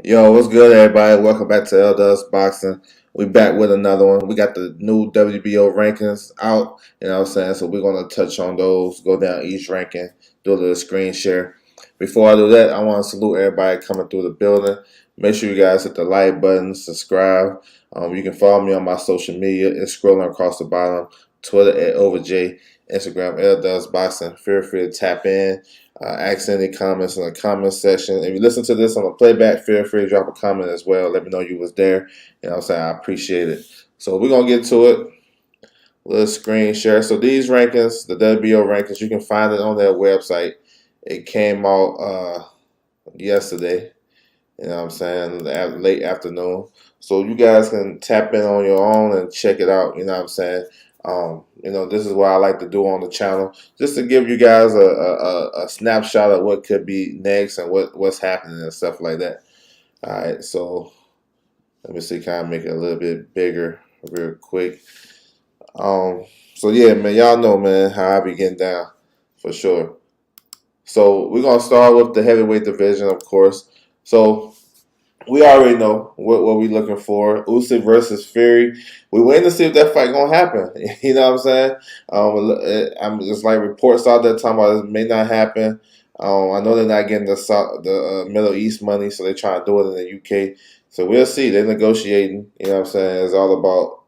Yo, what's good, everybody? Welcome back to L Boxing. We back with another one. We got the new WBO rankings out, you know what I'm saying? So we're going to touch on those, go down each ranking, do a little screen share. Before I do that, I want to salute everybody coming through the building. Make sure you guys hit the like button, subscribe. You can follow me on my social media. It's scrolling across the bottom. Twitter at OverJ, Instagram L Boxing. Feel free to tap in. Ask any comments in the comment section. If you listen to this on the playback, feel free to drop a comment as well. Let me know you was there. You know what I'm saying? I appreciate it. So we're going to get to it. Little screen share. So these rankings, the WBO rankings, you can find it on their website. It came out yesterday. You know what I'm saying? Late afternoon. So you guys can tap in on your own and check it out. You know what I'm saying? This is what I like to do on the channel, just to give you guys a snapshot of what could be next and what's happening and stuff like that. All right, so let me see, kind of make it a little bit bigger real quick. So yeah, man, y'all know, man, how I be getting down for sure. So we're gonna start with the heavyweight division, of course. So we already know what we're looking for. Usyk versus Fury. We waiting to see if that fight gonna happen. You know what I'm saying? I'm just like reports out there talking about it may not happen. I know they're not getting the Middle East money, so they're trying to do it in the UK. So we'll see. They're negotiating. You know what I'm saying? It's all about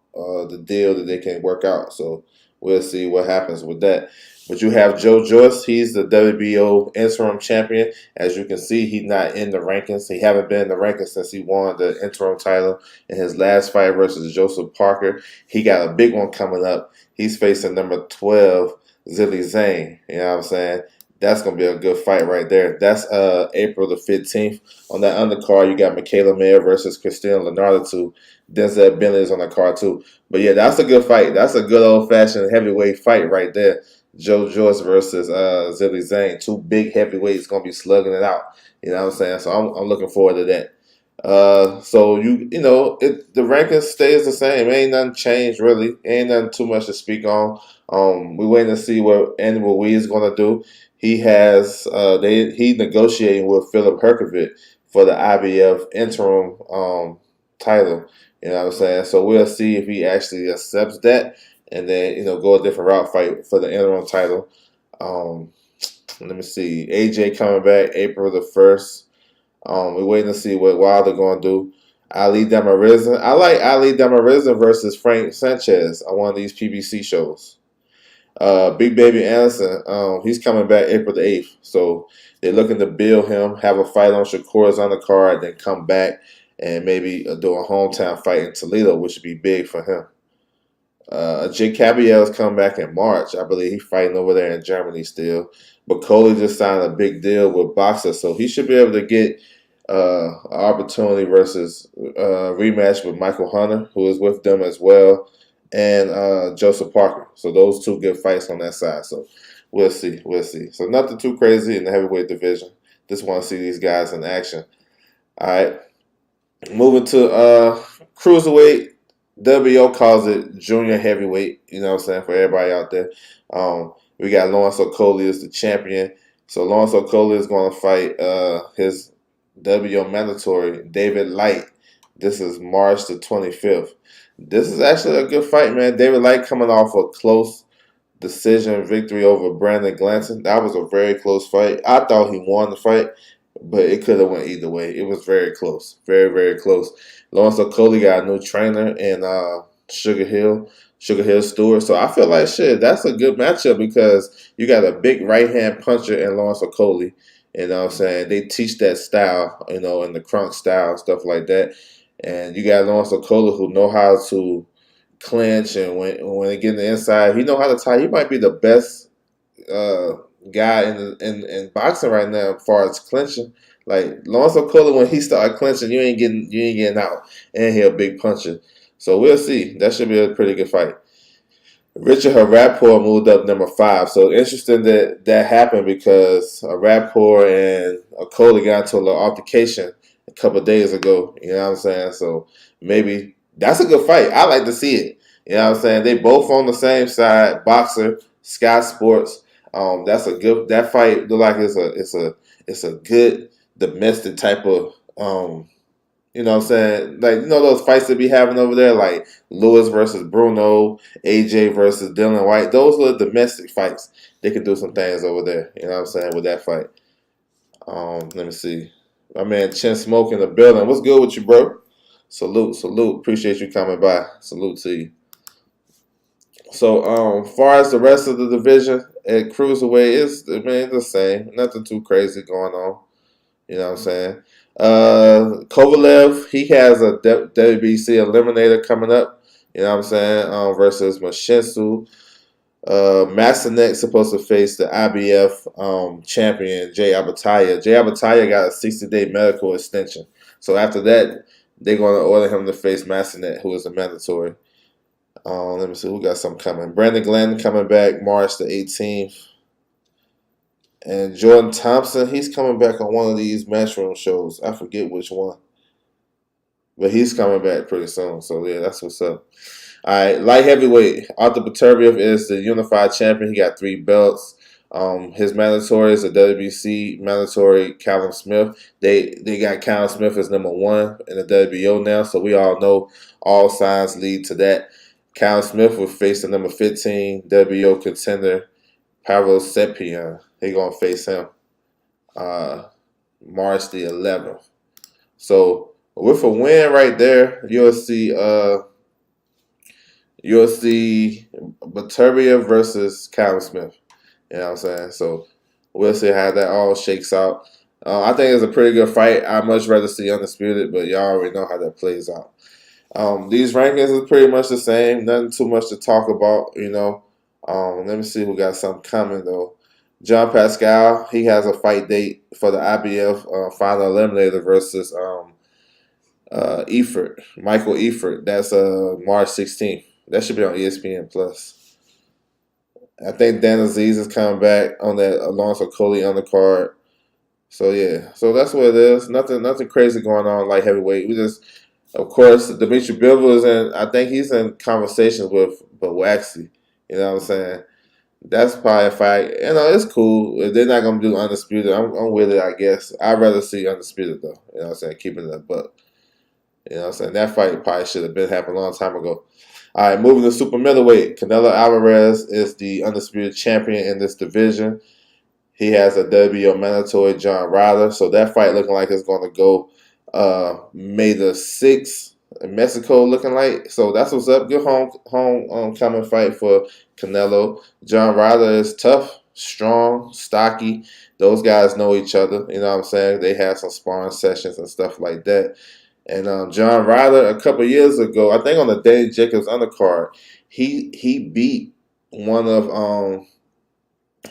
the deal that they can work out. So we'll see what happens with that. But you have Joe Joyce. He's the WBO interim champion. As you can see, he's not in the rankings. He haven't been in the rankings since he won the interim title in his last fight versus Joseph Parker. He got a big one coming up. He's facing number 12, Zilli Zhang. You know what I'm saying? That's going to be a good fight right there. That's April the 15th. On that undercard, you got Michaela Mayer versus Christina Leonardo. Denzel Bentley is on the card too. But yeah, that's a good fight. That's a good old-fashioned heavyweight fight right there. Joe Joyce versus Zilli Zhang. Two big heavyweights going to be slugging it out. You know what I'm saying? So I'm looking forward to that. The ranking stays the same. Ain't nothing changed really. Ain't nothing too much to speak on. We waiting to see what Andy Ruiz is going to do. He has he negotiating with Philip Herkovich for the IBF interim title. You know what I'm saying? So we'll see if he actually accepts that, and then go a different route, fight for the interim title. Let me see. AJ coming back April the 1st. We're waiting to see what Wilder going to do. Ali Demirizin. I like Ali Demirizin versus Frank Sanchez on one of these PBC shows. Big Baby Anderson, he's coming back April the 8th. So they're looking to build him, have a fight on Shakur's undercard, then come back and maybe do a hometown fight in Toledo, which would be big for him. Jake Cabiel's come back in March. I believe he's fighting over there in Germany still. But Coley just signed a big deal with Boxer, so he should be able to get an opportunity versus rematch with Michael Hunter, who is with them as well, and Joseph Parker. So those two good fights on that side. So we'll see. We'll see. So nothing too crazy in the heavyweight division. Just want to see these guys in action. All right. Moving to cruiserweight. WBO calls it junior heavyweight, you know what I'm saying, for everybody out there. We got Lawrence Okolie as the champion. So Lawrence Okolie is going to fight his WBO mandatory, David Light. This is March the 25th. This is actually a good fight, man. David Light coming off a close decision victory over Brandon Glanton. That was a very close fight. I thought he won the fight, but it could have went either way. It was very close. Very, very close. Lawrence Okolie got a new trainer in Sugar Hill Stewart. So I feel like, shit, that's a good matchup because you got a big right-hand puncher in Lawrence Okolie. You know what I'm saying? They teach that style, in the crunk style, stuff like that. And you got Lawrence Okolie who know how to clinch, and when they get in the inside, he know how to tie. He might be the best guy in boxing right now as far as clinching. Like Lawrence Okolie, when he started clinching, you ain't getting out, and he a big puncher. So we'll see. That should be a pretty good fight. Richard Rapport moved up number 5. So interesting that happened because Rapport and Okolie got into a little altercation a couple of days ago. You know what I'm saying? So maybe that's a good fight. I like to see it. You know what I'm saying? They both on the same side. Boxer, Sky Sports. That fight look like it's a good domestic type of You know what I'm saying? Like, those fights that be having over there, like Lewis versus Bruno, AJ versus Dylan White. Those little domestic fights. They could do some things over there. You know what I'm saying, with that fight. Let me see. My man Chin Smoke in the building. What's good with you, bro? Salute, salute. Appreciate you coming by. Salute to you. So, far as the rest of the division at cruiserweight, it's the same. Nothing too crazy going on. You know what I'm saying? Kovalev, he has a WBC eliminator coming up. You know what I'm saying? Versus Mashinsu. Massenet's supposed to face the IBF champion Jay Abataya. Jay Abataya got a 60-day medical extension. So after that, they're going to order him to face Massenet, who is a mandatory. Let me see who got something coming. Brandon Glenn coming back March the 18th. And Jordan Thompson, he's coming back on one of these Matchroom shows. I forget which one. But he's coming back pretty soon. So, yeah, that's what's up. All right, light heavyweight. Arthur Beterbiev is the unified champion. He got 3 belts. His mandatory is the WBC mandatory Callum Smith. They got Callum Smith as number 1 in the WBO now. So we all know all signs lead to that. Callum Smith will face the number 15 WBO contender, Pavel Sepian. He gonna face him March the 11th. So with a win right there, you'll see Beterbiev versus Callum Smith. You know what I'm saying? So we'll see how that all shakes out. I think it's a pretty good fight. I'd much rather see Undisputed, but y'all already know how that plays out. These rankings is pretty much the same. Nothing too much to talk about, Let me see who got something coming, though. John Pascal, he has a fight date for the IBF final eliminator versus Michael Eifert. That's March 16th. That should be on ESPN Plus. I think Dan Aziz is coming back on that Alonso Coley undercard. So yeah, so that's what it is. Nothing crazy going on light heavyweight. We just, of course, Dimitri Bivol is in. I think he's in conversations with Waxy. You know what I'm saying? That's probably a fight. It's cool. If they're not gonna do Undisputed, I'm with it, I guess. I'd rather see Undisputed though. You know what I'm saying? Keeping it a buck. You know what I'm saying? That fight probably should have been happened a long time ago. All right, moving to super middleweight. Canelo Alvarez is the undisputed champion in this division. He has a WBO mandatory, John Ryder. So that fight looking like it's going to go May the 6th in Mexico looking like. So that's what's up. Good homecoming fight for Canelo. John Ryder is tough, strong, stocky. Those guys know each other. You know what I'm saying? They had some sparring sessions and stuff like that. And John Ryder, a couple years ago, I think on the Danny Jacobs undercard, he beat one of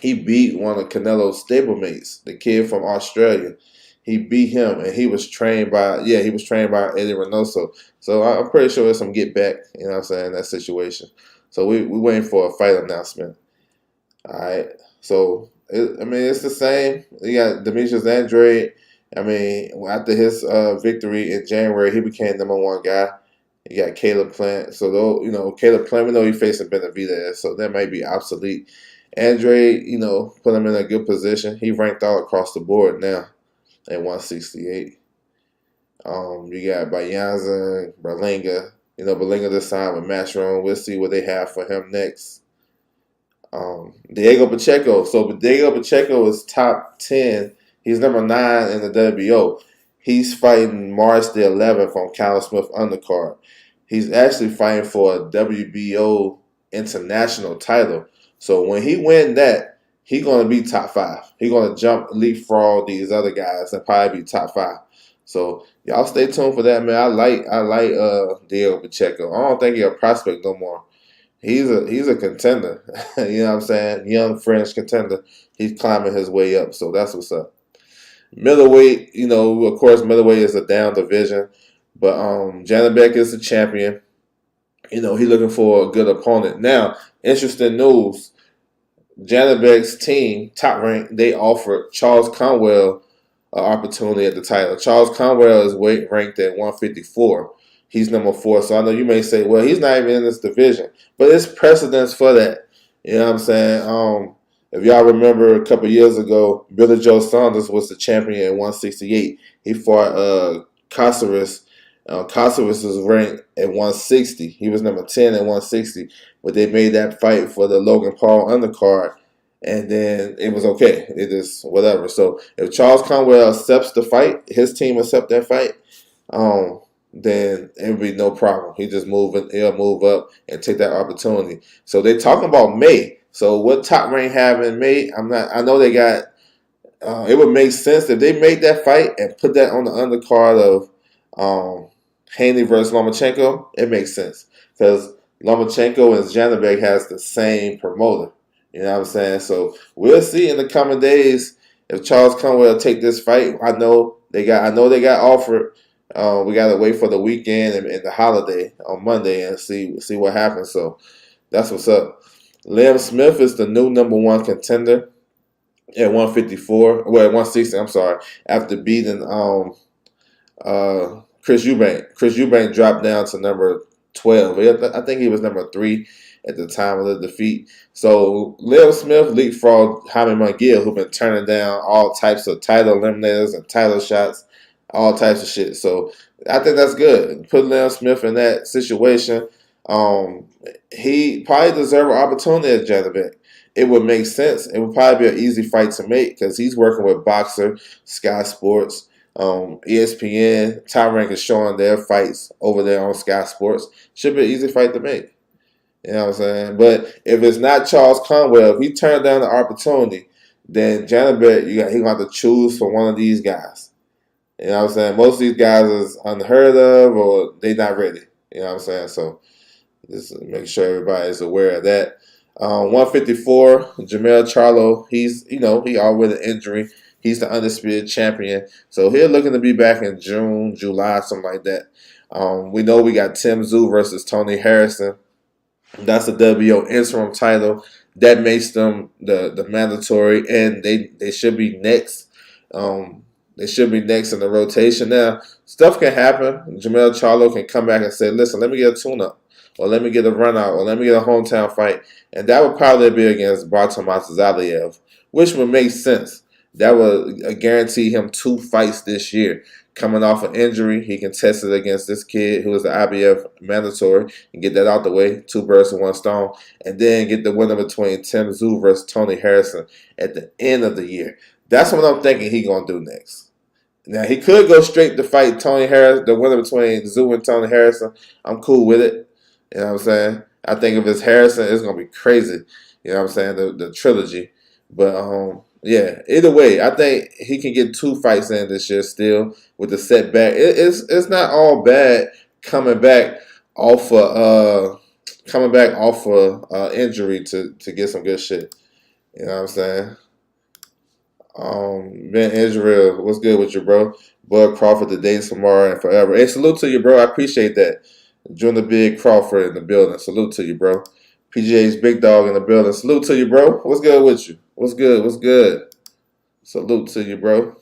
Canelo's stablemates, the kid from Australia. He beat him, and he was trained by Eddie Reynoso. So I'm pretty sure there's some get back. You know what I'm saying, in that situation. So we waiting for a fight announcement. All right. So it's the same. You got Demetrius Andrade. After his victory in January, he became number 1 guy. You got Caleb Plant. So, Caleb Plant, we know he facing Benavidez, so that might be obsolete. Andre, put him in a good position. He ranked all across the board now at 168. You got Bayanza, Berlinga. Berlinga this time with Matchroom. We'll see what they have for him next. Diego Pacheco. So, Diego Pacheco is top 10. He's number 9 in the WBO. He's fighting March the 11th on Callum Smith undercard. He's actually fighting for a WBO international title. So when he win that, he's going to be top 5. He's going to jump, leapfrog these other guys and probably be top 5. So y'all stay tuned for that, man. I like Diego Pacheco. I don't think he's a prospect no more. He's a contender. You know what I'm saying? Young French contender. He's climbing his way up. So that's what's up. Middleweight, of course, middleweight is a down division, but Janabek is the champion. He's looking for a good opponent. Now, interesting news: Janabek's team, top rank, they offered Charles Conwell an opportunity at the title. Charles Conwell is ranked at 154. He's number 4. So I know you may say, well, he's not even in this division, but there's precedence for that. You know what I'm saying? If y'all remember a couple years ago, Billy Joe Saunders was the champion at 168. He fought Caceres Kosovis was ranked at 160. He was number 10 at 160, but they made that fight for the Logan Paul undercard, and then it was okay. It is whatever. So if Charles Conwell accepts the fight, his team accept that fight, um, then it would be no problem. He'll move up and take that opportunity. So they talking about May. So what Top Rank have in May? I'm not. I know they got. It would make sense if they made that fight and put that on the undercard of Haney versus Lomachenko. It makes sense because Lomachenko and Janabek has the same promoter. You know what I'm saying? So we'll see in the coming days if Charles Conwell take this fight. I know they got offered. We got to wait for the weekend and the holiday on Monday and see what happens. So that's what's up. Liam Smith is the new number one contender at 154. Well, at 160. I'm sorry. After beating Chris Eubank. Chris Eubank dropped down to number 12. I think he was number 3 at the time of the defeat. So Liam Smith leapfrogged Jaime Munguia, who's been turning down all types of title eliminators and title shots, all types of shit. So I think that's good. Put Liam Smith in that situation. He probably deserves an opportunity at Janabek. It would make sense. It would probably be an easy fight to make because he's working with Boxer, Sky Sports, ESPN. Top Rank is showing their fights over there on Sky Sports. Should be an easy fight to make. You know what I'm saying? But if it's not Charles Conwell, if he turned down the opportunity, then Janabek, he's going to have to choose for one of these guys. You know what I'm saying? Most of these guys is unheard of or they not ready. You know what I'm saying? So just make sure everybody is aware of that. 154, Jamel Charlo, he out with an injury. He's the undisputed champion. So he's looking to be back in June, July, something like that. We know we got Tim Tszyu versus Tony Harrison. That's the WBO interim title. That makes them the mandatory, and they should be next. They should be next in the rotation. Now, stuff can happen. Jamel Charlo can come back and say, listen, let me get a tune-up, or let me get a run-out, or let me get a hometown fight. And that would probably be against Bartomas Zaliev, which would make sense. That would guarantee him 2 fights this year. Coming off an injury, he can test it against this kid who is the IBF mandatory and get that out the way, 2 birds with 1 stone, and then get the winner between Tim Tszyu versus Tony Harrison at the end of the year. That's what I'm thinking he's going to do next. Now, he could go straight to fight Tony Harrison, the winner between Tszyu and Tony Harrison. I'm cool with it. You know what I'm saying? I think if it's Harrison, it's going to be crazy. You know what I'm saying? The trilogy. But, yeah, either way, I think he can get 2 fights in this year still with the setback. It's not all bad coming back off injury to get some good shit. You know what I'm saying? Ben Israel, what's good with you, bro? Bud Crawford, the days tomorrow and forever. Hey, salute to you, bro. I appreciate that. Junior Big Crawford in the building. Salute to you, bro. PGA's Big Dog in the building. Salute to you, bro. What's good with you? What's good? What's good? Salute to you, bro.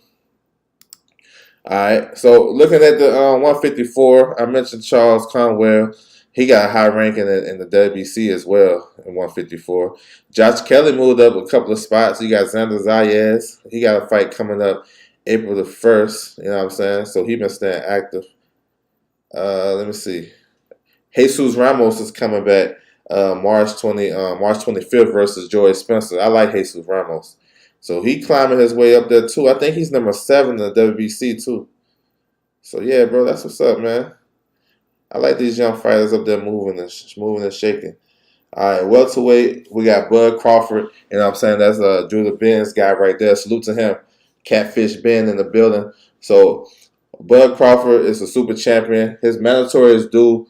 All right. So looking at the 154, I mentioned Charles Conwell. He got a high ranking in the WBC as well in 154. Josh Kelly moved up a couple of spots. You got Xander Zayas. He got a fight coming up April the 1st. You know what I'm saying? So he been staying active. Let me see. Jesus Ramos is coming back March 25th versus Joey Spencer. I like Jesus Ramos. So he climbing his way up there too. I think he's number 7 in the WBC too. So yeah, bro, that's what's up, man. I like these young fighters up there moving and shaking. All right, welterweight, we got Bud Crawford. You know what I'm saying? That's Judah Ben's guy right there. Salute to him. Catfish Ben in the building. So Bud Crawford is a super champion. His mandatory is due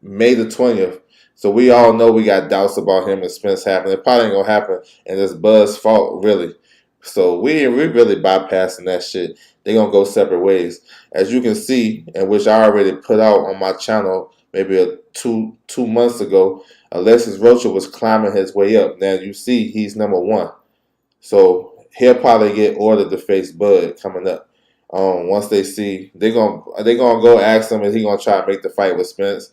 May the 20th. So we all know we got doubts about him and Spence happening. It probably ain't going to happen, and it's Bud's fault, really. So we really bypassing that shit. They're going to go separate ways. As you can see, and which I already put out on my channel maybe two months ago, Alexis Rocha was climbing his way up. Now you see he's number 1. So he'll probably get ordered to face Bud coming up. Once they see, they're gonna go ask him if he's going to try to make the fight with Spence.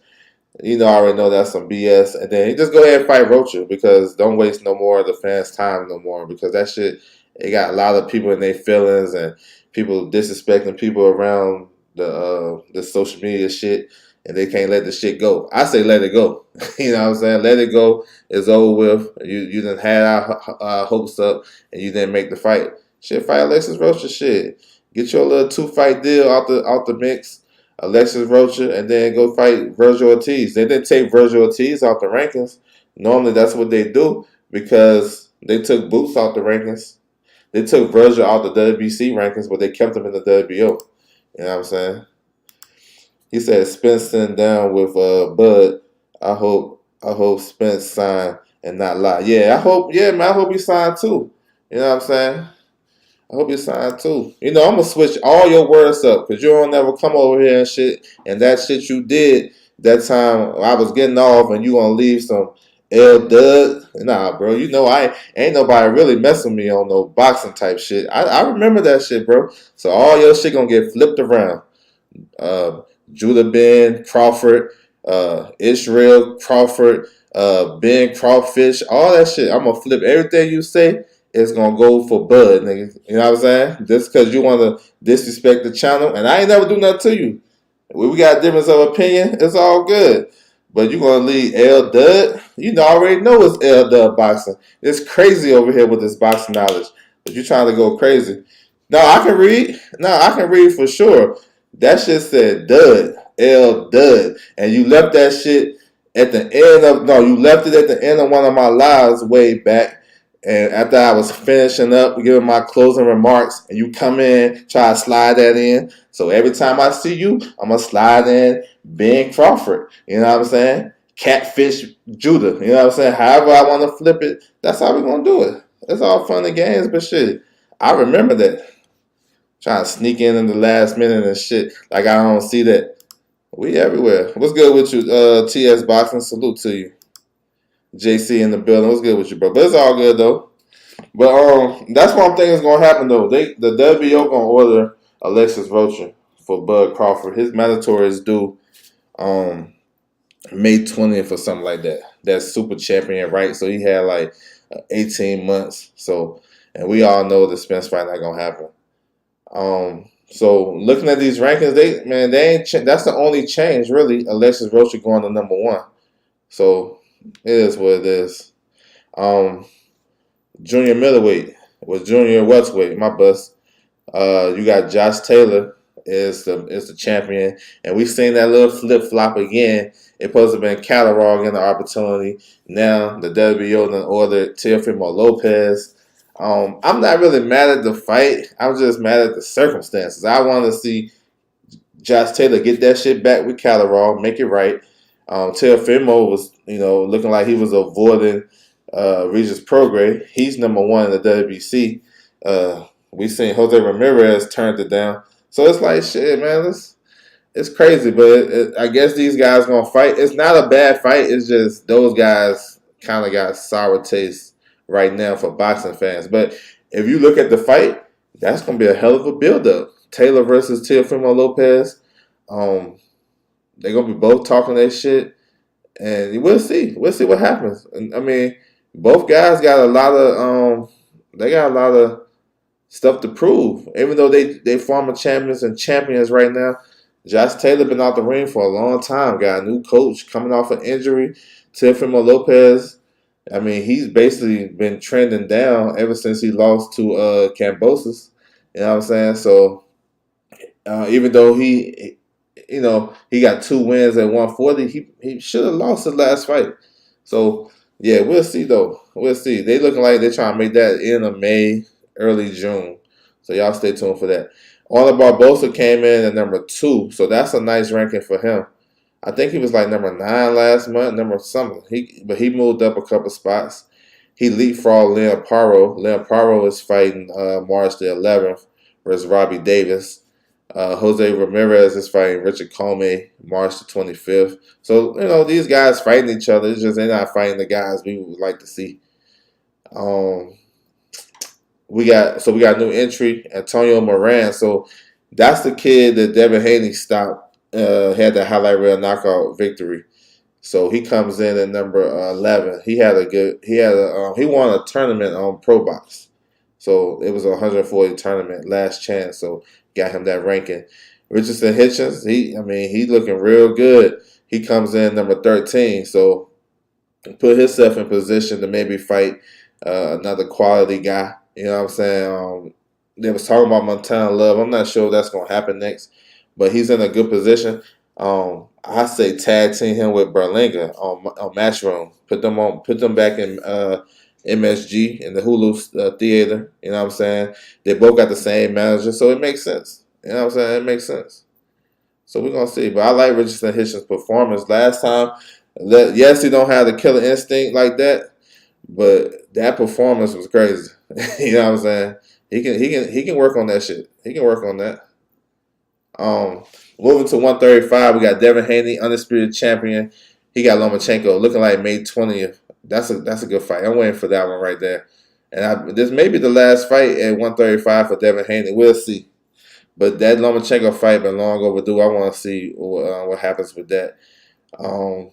You know, I already know that's some BS. And then he just go ahead and fight Rocha because don't waste no more of the fans' time no more because that shit, it got a lot of people in their feelings and people disrespecting people around the social media shit, and they can't let the shit go. I say let it go. You know what I'm saying? Let it go. It's over with. You done had our hopes up, and you didn't make the fight. Shit, fight Alexis Rocha. Shit, get your little 2-fight deal out the mix. Alexis Rocha, and then go fight Virgil Ortiz. They didn't take Virgil Ortiz out the rankings. Normally, that's what they do because they took Boots out the rankings. They took Virgil out the WBC rankings, but they kept him in the WBO. You know what I'm saying? He said Spence sitting down with Bud. I hope Spence sign and not lie. Yeah, I hope. Yeah, man, I hope he signed too. You know what I'm saying? I hope you sign too. You know, I'm gonna switch all your words up because you don't ever come over here and shit. And that shit you did that time I was getting off, and you gonna leave some L Dud. Nah, bro. You know I ain't nobody really messing with me on no boxing type shit. I remember that shit, bro. So all your shit gonna get flipped around. uh, Judah Ben Crawford, Israel Crawford, Ben Crawfish, all that shit. I'm gonna flip everything you say. It's gonna go for Bud, nigga. You know what I'm saying? Just because you want to disrespect the channel, and I ain't never do nothing to you. We got a difference of opinion. It's all good. But you gonna leave L Dud? You know, already know it's L Dud boxing. It's crazy over here with this boxing knowledge. But you trying to go crazy. No, I can read. No, I can read for sure. That shit said Dud. L Dud. And you left that shit at the end of you left it at the end of one of my lives way back. And after I was finishing up, giving my closing remarks, and you come in, try to slide that in. So every time I see you, I'm going to slide in Ben Crawford. You know what I'm saying? Catfish Judah. You know what I'm saying? However I want to flip it, that's how we're going to do it. It's all fun and games, but shit, I remember that. Trying to sneak in the last minute and shit. Like I don't see that. We everywhere. What's good with you, TS Boxing? Salute to you. JC in the building. What's good with you, bro? But it's all good though. But that's what I'm thinking is gonna happen though. The WBO gonna order Alexis Rocha for Bud Crawford. His mandatory is due May 20th or something like that. That's super champion, right? So he had like 18 months. So, and we all know the Spence fight not gonna happen. So looking at these rankings, they ain't. That's the only change really. Alexis Rocha going to number 1. So it is what it is. Junior middleweight was junior welterweight. My bust. You got Josh Taylor is the champion, and we've seen that little flip flop again. It supposed to have been Catalog in the opportunity. Now the WBO then ordered Teofimo Lopez. I'm not really mad at the fight. I'm just mad at the circumstances. I want to see Josh Taylor get that shit back with Catalog, make it right. Teofimo was, looking like he was avoiding Regis Prograis. He's number 1 in the WBC. We seen Jose Ramirez turned it down. So it's like, shit, man, it's crazy. But I guess these guys going to fight. It's not a bad fight. It's just those guys kind of got sour taste right now for boxing fans. But if you look at the fight, that's going to be a hell of a build-up. Taylor versus Teofimo Lopez. They're going to be both talking their shit. And we'll see. We'll see what happens. And, I mean, both guys got a lot of stuff to prove. Even though they former champions and champions right now, Josh Taylor been out the ring for a long time. Got a new coach coming off an injury. Teofimo Lopez, I mean, he's basically been trending down ever since he lost to Cambosis. You know what I'm saying? So even though he got 2 wins at 140, he should have lost his last fight. So yeah, we'll see though. We'll see. They looking like they're trying to make that end of May, early June. So y'all stay tuned for that. Arnold Barbosa came in at number 2, so that's a nice ranking for him. I think he was like number 9 last month, number something. But he moved up a couple spots. He leapfrogged Leon Paro. Leon Paro is fighting March the 11th versus Robbie Davis. Jose Ramirez is fighting Richard Comey March the 25th. So, these guys fighting each other. It's just they're not fighting the guys we would like to see. We got new entry, Antonio Moran. So that's the kid that Devin Haney stopped. Had the highlight reel knockout victory. So he comes in at number 11. He won a tournament on Pro Box. So it was a 140 tournament, last chance. So got him that ranking. Richardson Hitchens, he looking real good. He comes in number 13, so put himself in position to maybe fight another quality guy. You know what I'm saying? They was talking about Montana Love. I'm not sure if that's gonna happen next, but he's in a good position. I say tag team him with Berlinga on Matchroom. Put them back in MSG in the Hulu theater. You know what I'm saying? They both got the same manager, so it makes sense. You know what I'm saying? It makes sense. So we're gonna see. But I like Richardson Hitchens' performance last time. Yes, he don't have the killer instinct like that, but that performance was crazy. You know what I'm saying? He can work on that shit. He can work on that. Um, Moving to 135, we got Devin Haney, undisputed champion. He got Lomachenko looking like May 20th. That's a good fight. I'm waiting for that one right there. And this may be the last fight at 135 for Devin Haney. We'll see. But that Lomachenko fight been long overdue. I want to see what happens with that. Um,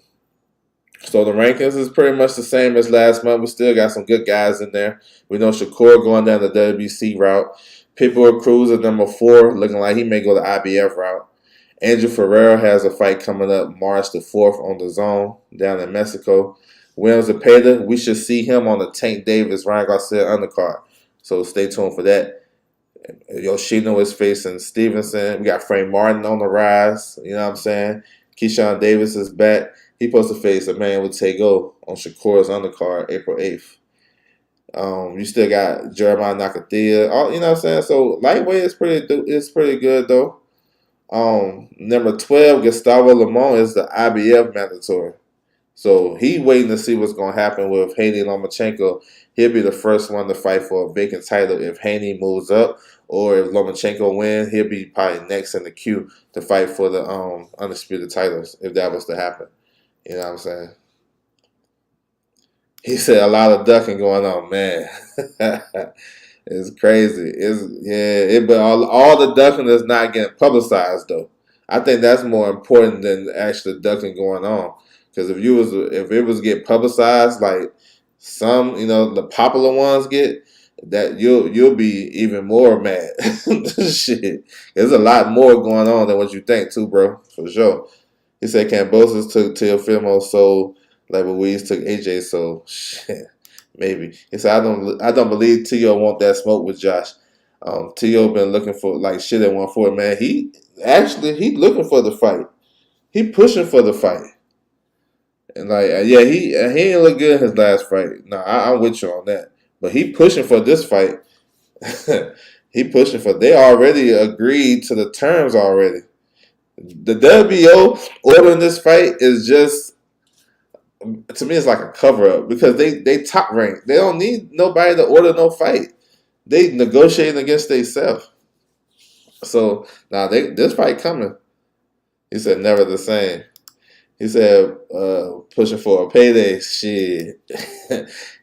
so the rankings is pretty much the same as last month. We still got some good guys in there. We know Shakur going down the WBC route. Pitbull Cruz at number 4, looking like he may go the IBF route. Andrew Ferrero has a fight coming up March the 4th on the Zone down in Mexico. Williams Zepeda, we should see him on the Tank Davis, Ryan Garcia undercard. So stay tuned for that. Yoshino is facing Stevenson. We got Frank Martin on the rise. You know what I'm saying? Keyshawn Davis is back. He's supposed to face Emmanuel Tego on Shakur's undercard April 8th. You still got Jeremiah Nakathia. You know what I'm saying? So lightweight is pretty good though. Number 12, Gustavo Limon is the IBF mandatory. So he waiting to see what's going to happen with Haney Lomachenko. He'll be the first one to fight for a vacant title if Haney moves up, or if Lomachenko wins, he'll be probably next in the queue to fight for the undisputed titles if that was to happen. You know what I'm saying? He said a lot of ducking going on, man. It's crazy. But all the ducking is not getting publicized though. I think that's more important than actually ducking going on. Because if it was get publicized like some, the popular ones get, that you'll be even more mad. Shit, there's a lot more going on than what you think too, bro. For sure. He said Cambosos took Teofimo Soul like Louise took AJ Soul. Shit, maybe. He said I don't believe Tio want that smoke with Josh. Tio been looking for like shit at 140, man. He looking for the fight. He pushing for the fight. And he ain't look good in his last fight. No, I'm with you on that. But he pushing for this fight. He pushing for. They already agreed to the terms already. The WBO ordering this fight is just, to me, it's like a cover up because they top rank. They don't need nobody to order no fight. They negotiating against themselves. So now this fight coming. He said never the same. He said pushing for a payday. Shit.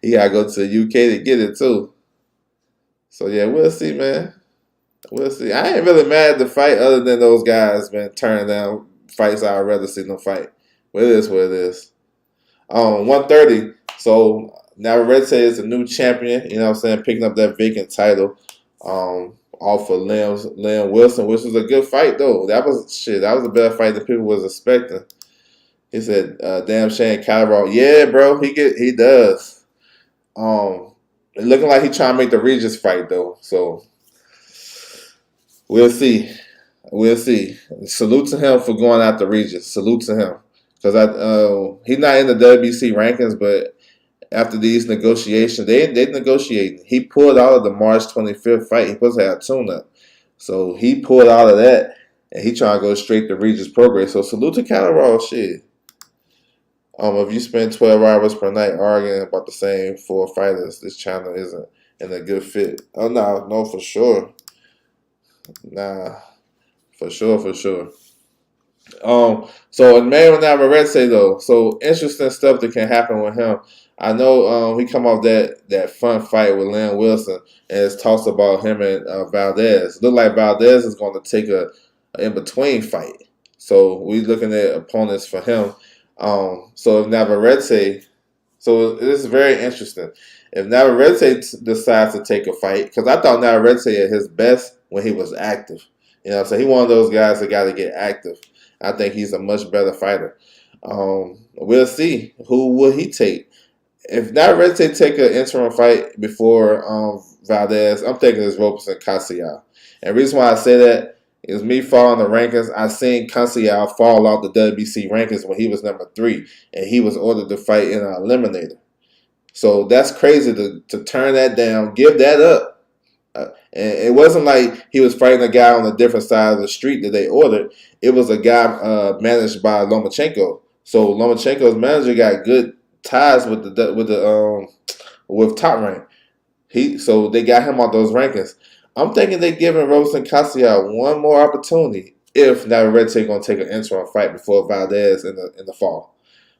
He gotta go to the UK to get it too. So yeah, we'll see, man. We'll see. I ain't really mad at the fight other than those guys, man, turning down fights I'd rather see them fight. What it is, what it is. 130. So Navarrete is a new champion, you know what I'm saying, picking up that vacant title off of Liam Wilson, which was a good fight though. That was a better fight than people was expecting. He said, damn Shane Calderon. Yeah, bro, he does. Looking like he trying to make the Regis fight though. So we'll see. We'll see. Salute to him for going after Regis. Salute to him. Because he's not in the WBC rankings, but after these negotiations, they negotiating. He pulled out of the March 25th fight. He supposed to have tune-up. So he pulled out of that, and he trying to go straight to Regis Progress. So salute to Calderon, shit. If you spend 12 hours per night arguing about the same 4 fighters, this channel isn't in a good fit. Oh, no, for sure. Nah, for sure. So Emmanuel Navarrete though, so interesting stuff that can happen with him. I know he come off that fun fight with Liam Wilson, and it's talks about him and Valdez. Look like Valdez is going to take a in between fight. So we looking at opponents for him. So if Navarrete, so this is very interesting. If Navarrete decides to take a fight, because I thought Navarrete at his best when he was active. You know what I'm saying? He one of those guys that got to get active. I think he's a much better fighter. We'll see. Who will he take? If not ready to take an interim fight before Valdez, I'm thinking it's Roberson Cassiel. And the reason why I say that is me following the rankings. I seen Cassiel fall out the WBC rankings when he was number 3, and he was ordered to fight in an eliminator. So that's crazy to turn that down, give that up. And it wasn't like he was fighting a guy on a different side of the street that they ordered. It was a guy managed by Lomachenko. So Lomachenko's manager got good ties with Top Rank. So they got him on those rankings. I'm thinking they're giving Roberson Cassiel one more opportunity if Navarrete gonna take an interim fight before Valdez in the fall.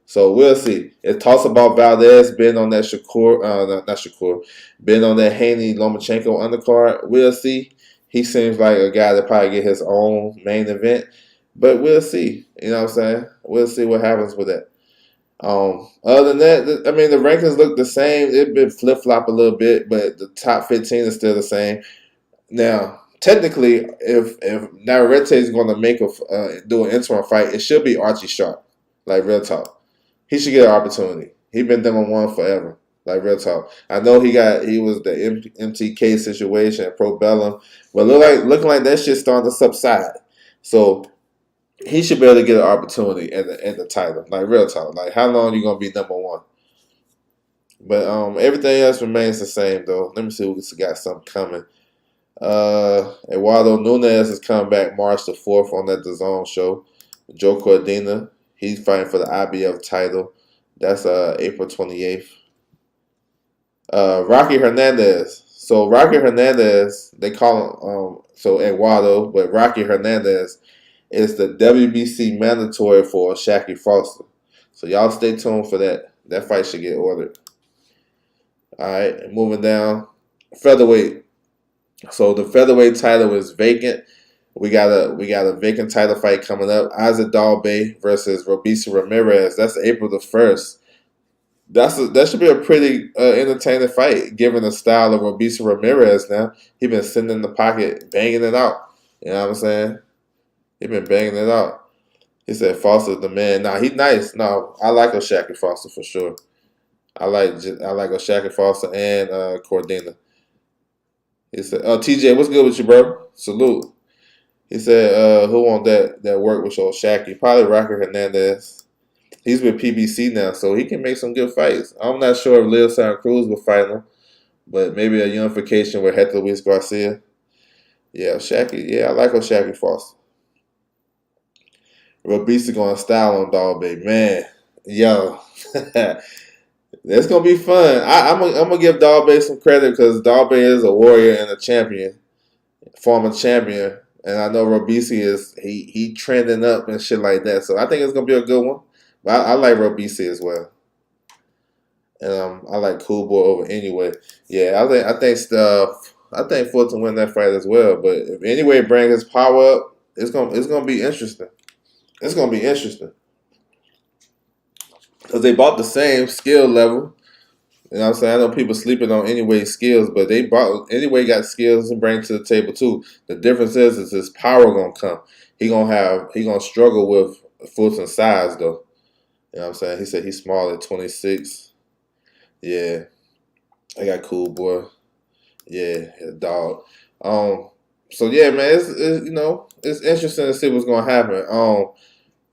So we'll see. It talks about Valdez being on that not Shakur, being on that Haney Lomachenko undercard. We'll see. He seems like a guy that probably get his own main event, but we'll see. You know what I'm saying? We'll see what happens with that. Other than that, I mean, the rankings look the same. It's been flip flop a little bit, but the top 15 is still the same. Now, technically, if Navarrete is going to do an interim fight, it should be Archie Sharp. Like real talk, he should get an opportunity. He been number 1 forever. Like real talk. I know he was the MTK situation, Pro Bellum, but looking like that shit starting to subside. So he should be able to get an opportunity at the title. Like real talk. Like how long are you gonna be number 1? But everything else remains the same though. Let me see who's got something coming. Eduardo Nunez is coming back March the 4th on that DAZN show. Joe Cordina, he's fighting for the IBF title. That's April 28th. Rocky Hernandez. So Rocky Hernandez, they call him Eduardo, but Rocky Hernandez is the WBC mandatory for Shaqy Foster. So y'all stay tuned for that. That fight should get ordered. All right, moving down. Featherweight. So the featherweight title is vacant. We got a vacant title fight coming up. Isaac Dalbey versus Robeisy Ramirez. That's April the 1st. That should be a pretty entertaining fight, given the style of Robeisy Ramirez. Now he been sitting in the pocket, banging it out. You know what I'm saying? He been banging it out. He said Foster's the man. Nah, he's nice. No, I like O'Shaquie Foster for sure. I like O'Shaquie Foster and Cordina. He said, TJ, what's good with you, bro? Salute. He said, who want that work with O'Shaquie? Probably Rocky Hernandez. He's with PBC now, so he can make some good fights. I'm not sure if Leo Santa Cruz will fight him, but maybe a unification with Hector Luis Garcia. Yeah, O'Shaquie. Yeah, I like O'Shaquie Foster. Robeisy going to style on Dalbey. Man, yo. That's going to be fun. I'm gonna give Dalbey some credit because Dalbey is a warrior and a champion, former champion. And I know Robeisy is he trending up and shit like that. So I think it's going to be a good one. But I like Robeisy as well. And I like Cool Boy over Anyway. Yeah, I think Fulton win that fight as well. But if Anyway brings his power up, it's gonna be interesting. It's going to be interesting. Because they bought the same skill level. You know what I'm saying? I know people sleeping on Anyway's skills, but Anyway got skills to bring to the table too. The difference is his power going to come. He going to struggle with Fulton's size though. You know what I'm saying? He said he's small at 26. Yeah. I got Cool Boy. Yeah, dog. So yeah, man, it's interesting to see what's going to happen.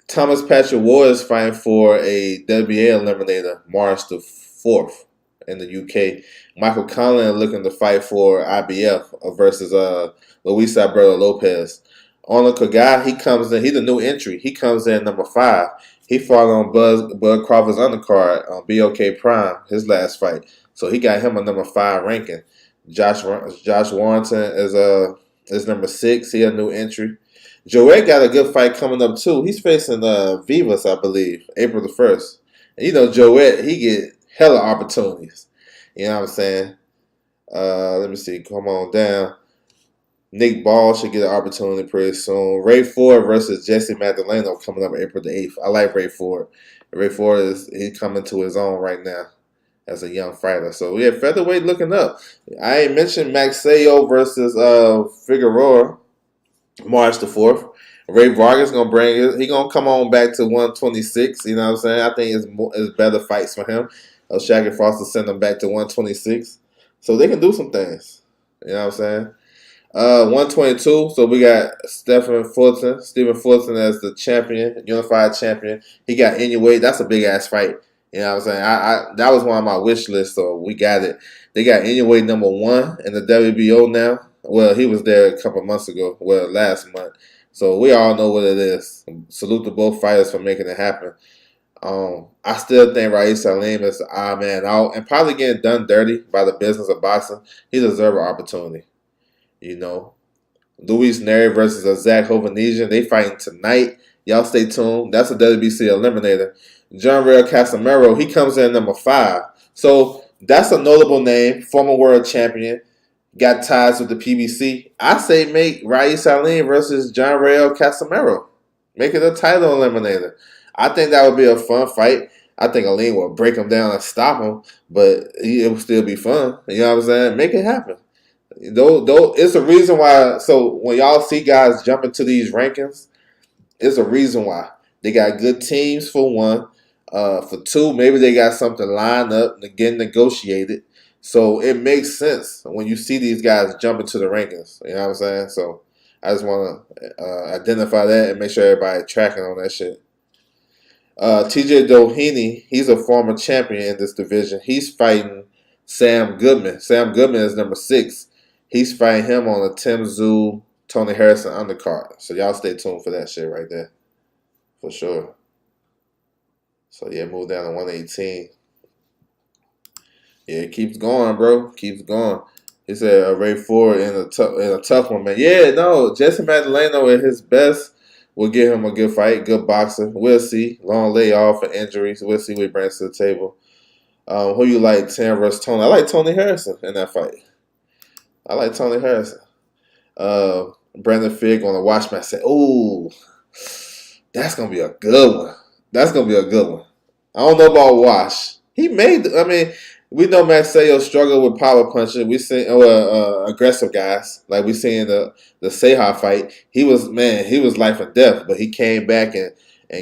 Thomas Patrick Ward is fighting for a WBA eliminator March the 4th in the UK. Michael Conlan looking to fight for IBF versus Luis Alberto Lopez. Arnold Kagai, he comes in. He's a new entry. He comes in number 5. He fought on Bud Crawford's undercard on BOK Prime, his last fight. So he got him a number 5 ranking. Josh Warrington is number 6. He a new entry. Joet got a good fight coming up too. He's facing Vivas, I believe, April the 1st. And you know Joet, he get hella opportunities. You know what I'm saying? Let me see. Come on down. Nick Ball should get an opportunity pretty soon. Ray Ford versus Jesse Magdaleno coming up April the 8th. I like Ray Ford. Ray Ford he's coming to his own right now as a young fighter. So yeah, featherweight looking up. I ain't mentioned Maxeo versus Figueroa. March the 4th. Ray Vargas gonna bring it. He gonna come on back to 126. You know what I'm saying? I think it's better fights for him. Shaggy Foster send him back to 126, so they can do some things. You know what I'm saying? 122. So we got Stephen Fulton as the champion, unified champion. He got Inoue. That's a big ass fight. You know what I'm saying? I that was one of my wish lists, so we got it. They got Inoue #1 in the WBO now. Well, he was there a couple months ago. Well, last month. So we all know what it is. Salute to both fighters for making it happen. I still think Raif Salim is the odd man out and probably getting done dirty by the business of boxing. He deserves an opportunity. You know, Luis Neri versus Zach Hovhannissian. They fighting tonight. Y'all stay tuned. That's a WBC eliminator. John Rail Casamero, he comes in #5. So that's a notable name. Former world champion. Got ties with the PBC. I say make Raif Salim versus John Rail Casamero. Make it a title eliminator. I think that would be a fun fight. I think Aline will break him down and stop him, but it will still be fun. You know what I'm saying? Make it happen. Though it's a reason why. So when y'all see guys jump into these rankings, it's a reason why. They got good teams for one. For two, maybe they got something lined up and getting negotiated. So it makes sense when you see these guys jump into the rankings. You know what I'm saying? So I just want to identify that and make sure everybody tracking on that shit. TJ Doheny, he's a former champion in this division. He's fighting Sam Goodman. Sam Goodman is #6. He's fighting him on a Tim Tszyu, Tony Harrison undercard. So y'all stay tuned for that shit right there. For sure. So yeah, move down to 118. Yeah, it keeps going, bro. Keeps going. He said Ray Ford in a tough one, man. Yeah, no, Jesse Magdaleno at his best will give him a good fight, good boxer. We'll see. Long layoff and injuries. We'll see what he brings to the table. Who you like, Tim versus Tony? I like Tony Harrison in that fight. I like Tony Harrison. Brandon Figg on the watch match said, "Ooh, that's gonna be a good one. That's gonna be a good one." I don't know about Wash. He made. I mean, we know Maxayo struggled with power punching. We seen aggressive guys like we seen the Seha fight. He was life and death, but he came back and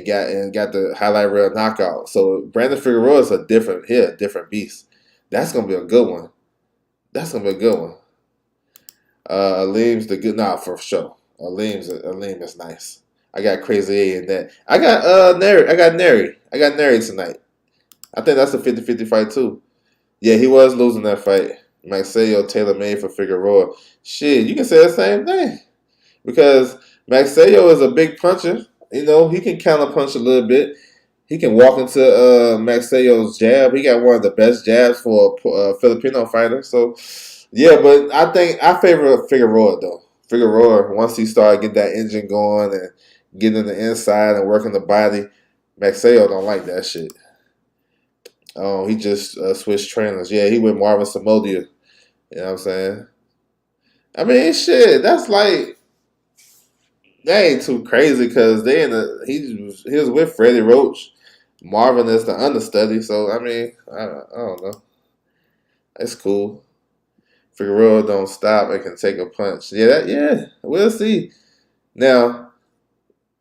got the highlight reel knockout. So Brandon Figueroa is a different beast. That's gonna be a good one. That's gonna be a good one. Aleem's the good for sure. Aleem is nice. I got Crazy A in that. I got Neri. I got Neri tonight. I think that's a 50-50 fight too. Yeah, he was losing that fight. Maxayo tailor-made for Figueroa. Shit, you can say the same thing. Because Maxayo is a big puncher. You know, he can counter punch a little bit. He can walk into Maxayo's jab. He got one of the best jabs for a Filipino fighter. So, yeah, but I think I favor Figueroa, though. Figueroa, once he started getting that engine going and getting in the inside and working the body, Maxayo don't like that shit. He just switched trainers. Yeah, he went Marvin Samodia. You know what I'm saying? I mean, shit, that's like, that ain't too crazy because he was with Freddie Roach. Marvin is the understudy, so I mean, I don't know. It's cool. Figueroa don't stop and can take a punch. Yeah, we'll see. Now,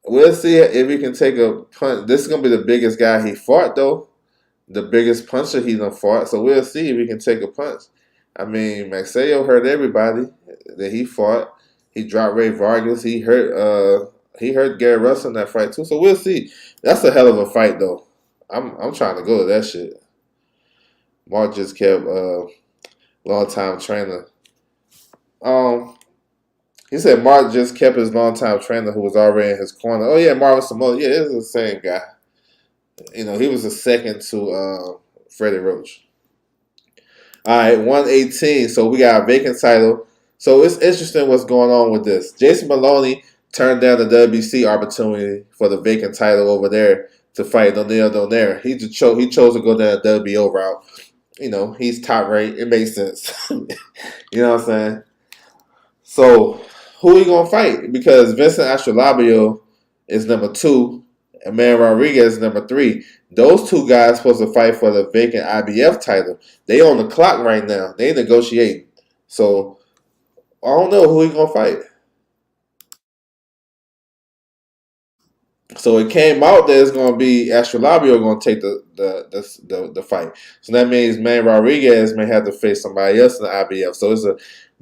we'll see if he can take a punch. This is gonna be the biggest guy he fought though. The biggest puncher he done fought. So we'll see if he can take a punch. I mean, Maxayo hurt everybody that he fought. He dropped Ray Vargas. He hurt Gary Russell in that fight too. So we'll see. That's a hell of a fight though. I'm trying to go to that shit. Mark just kept long-time trainer. He said Mark just kept his long-time trainer who was already in his corner. Oh yeah, Marvin Samoa. Yeah, it's the same guy. You know, he was a second to Freddie Roach. All right, 118. So we got a vacant title. So it's interesting what's going on with this. Jason Maloney turned down the WBC opportunity for the vacant title over there to fight O'Neal Donaire. He chose to go down the WBO route. You know, he's top ranked. It makes sense. You know what I'm saying? So who are you gonna fight? Because Vincent Astrolabio is #2. And Man Rodriguez is #3. Those two guys supposed to fight for the vacant IBF title. They on the clock right now. They negotiating. So I don't know who he gonna fight. So it came out that it's going to be Astrolabio going to take the fight. So that means Man Rodriguez may have to face somebody else in the IBF. So it's a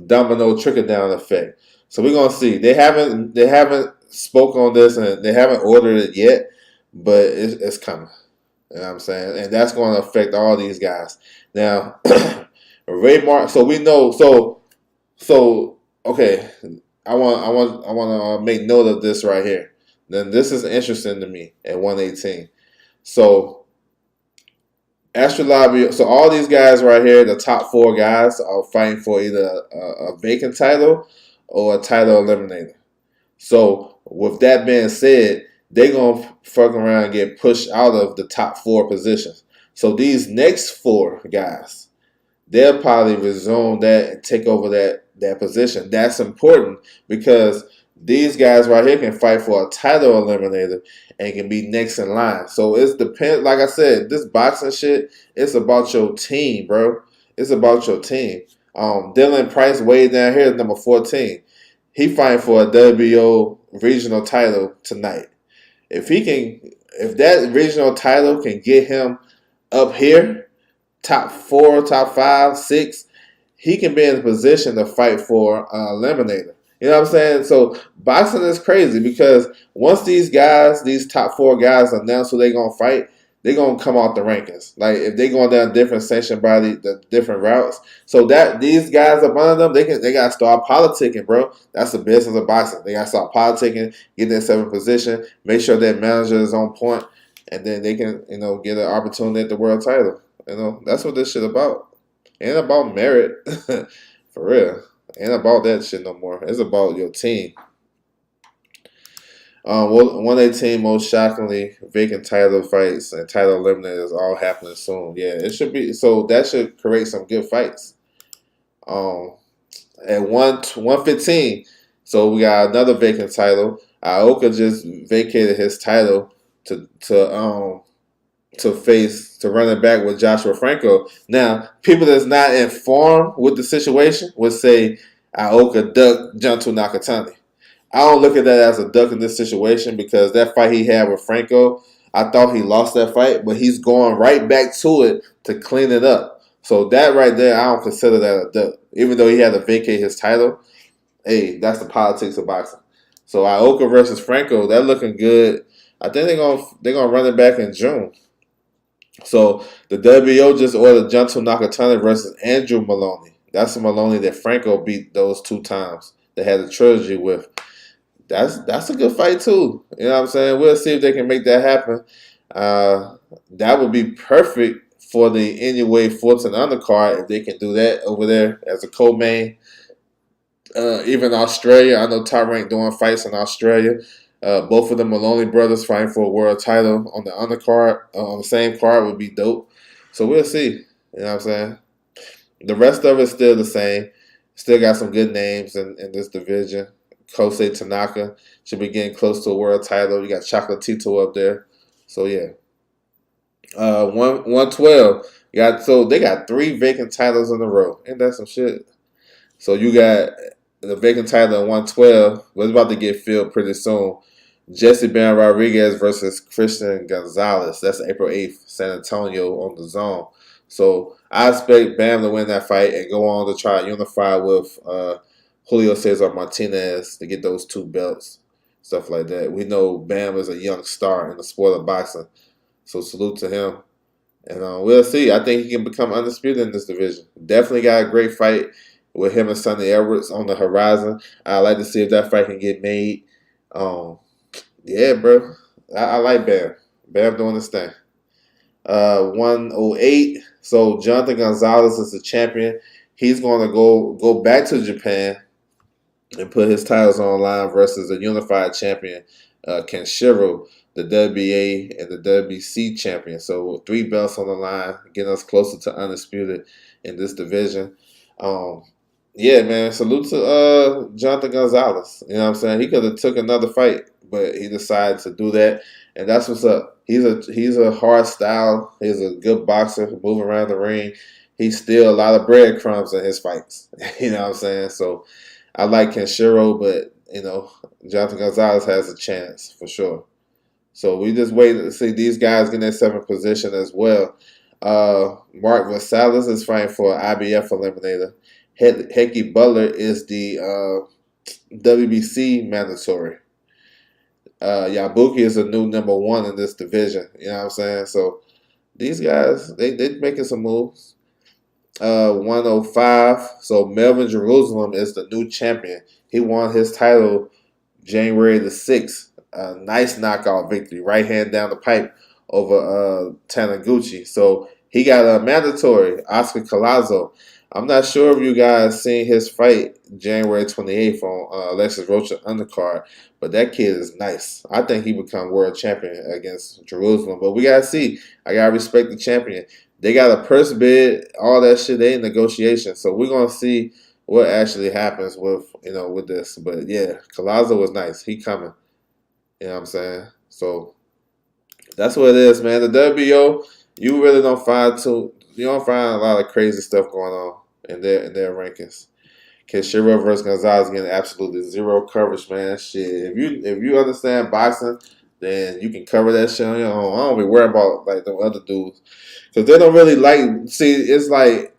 domino trickle down effect. So we're going to see. They haven't spoke on this and they haven't ordered it yet, but it's coming. You know what I'm saying? And that's going to affect all these guys. Now, Ray Mark. So we know. So okay. I want to make note of this right here. Then this is interesting to me at 118. So Astrolabio. So all these guys right here, the top four guys, are fighting for either a vacant title or a title eliminator. So with that being said, they're gonna fuck around and get pushed out of the top four positions. So these next four guys, they'll probably resume that and take over that position. That's important because these guys right here can fight for a title eliminator and can be next in line. So it's depend. Like I said, this boxing shit, it's about your team, bro. It's about your team. Dylan Price way down here is number 14. He fighting for a WBO regional title tonight. If that regional title can get him up here, top four, top five, six, he can be in a position to fight for eliminator. You know what I'm saying? So boxing is crazy because once these guys, these top four guys announce who they're gonna fight, they're gonna come out the rankings. Like if they're going down different sanctioned by the different routes. So that these guys up under them, they gotta start politicking, bro. That's the business of boxing. They gotta start politicking, get themselves in position, make sure their manager is on point, and then they can, get an opportunity at the world title. That's what this shit about. Ain't about merit, for real. Ain't about that shit no more. It's about your team. 118 most shockingly vacant title fights and title eliminators all happening soon. Yeah, it should be. So that should create some good fights. At 115, so we got another vacant title. Ioka just vacated his title to run it back with Joshua Franco. Now, people that's not informed with the situation would say Ioka ducked Junto Nakatani. I don't look at that as a duck in this situation because that fight he had with Franco, I thought he lost that fight, but he's going right back to it to clean it up. So that right there, I don't consider that a duck. Even though he had to vacate his title, hey, that's the politics of boxing. So Ioka versus Franco, that looking good. I think they're gonna run it back in June. So the WBO just ordered Junto Nakatani versus Andrew Maloney. That's the Maloney that Franco beat those 2 times. They had a trilogy with. That's a good fight too. You know what I'm saying? We'll see if they can make that happen. That would be perfect for the Anyway Fulton undercard if they can do that over there as a co-main. Even Australia, I know Top Rank doing fights in Australia. Both of the Maloney brothers fighting for a world title on the undercard, on the same card would be dope. So we'll see. You know what I'm saying? The rest of it's still the same. Still got some good names in this division. Kosei Tanaka should be getting close to a world title. You got Chocolatito up there. So yeah. 112. They got 3 vacant titles in a row. Ain't that some shit? So you got the vacant title at 112. It's about to get filled pretty soon. Jesse Bam Rodriguez versus Christian Gonzalez. That's April 8th, San Antonio on the Zone. So I expect Bam to win that fight and go on to try to unify with Julio Cesar Martinez to get those 2 belts, stuff like that. We know Bam is a young star in the sport of boxing. So salute to him. And we'll see. I think he can become undisputed in this division. Definitely got a great fight with him and Sonny Edwards on the horizon. I'd like to see if that fight can get made. Yeah, bro. I like Bam. Bam doing his thing. 108. So Jonathan Gonzalez is the champion. He's going to go back to Japan and put his titles on line versus a unified champion, Kenshiro, the WBA and the WBC champion. So 3 belts on the line, getting us closer to undisputed in this division. Yeah, man. Salute to Jonathan Gonzalez. You know what I'm saying? He could have took another fight, but he decided to do that, and that's what's up. He's a hard style. He's a good boxer, moving around the ring. He's still a lot of breadcrumbs in his fights. You know what I'm saying? So I like Kenshiro, but Jonathan Gonzalez has a chance for sure. So we just wait to see these guys get in their seventh position as well. Mark Vasalis is fighting for IBF eliminator. Hecky Butler is the WBC mandatory. Yabuki is a new number one in this division. You know what I'm saying? So these guys, they making some moves. 105. So Melvin Jerusalem is the new champion. He won his title January the 6th. A nice knockout victory. Right hand down the pipe over Taniguchi. So he got a mandatory, Oscar Collazo. I'm not sure if you guys seen his fight January 28th on Alexis Rocha undercard, but that kid is nice. I think he become world champion against Jerusalem. But we gotta see. I gotta respect the champion. They got a purse bid, all that shit. They in negotiation, so we're gonna see what actually happens with this. But yeah, Collazo was nice. He coming. You know what I'm saying? So that's what it is, man. The WBO, you really don't find you don't find a lot of crazy stuff going on in their rankings. Kishiro versus Gonzalez getting absolutely zero coverage, man. Shit, if you understand boxing, then you can cover that shit on your own. I don't be worried about like the other dudes because they don't really like. See, it's like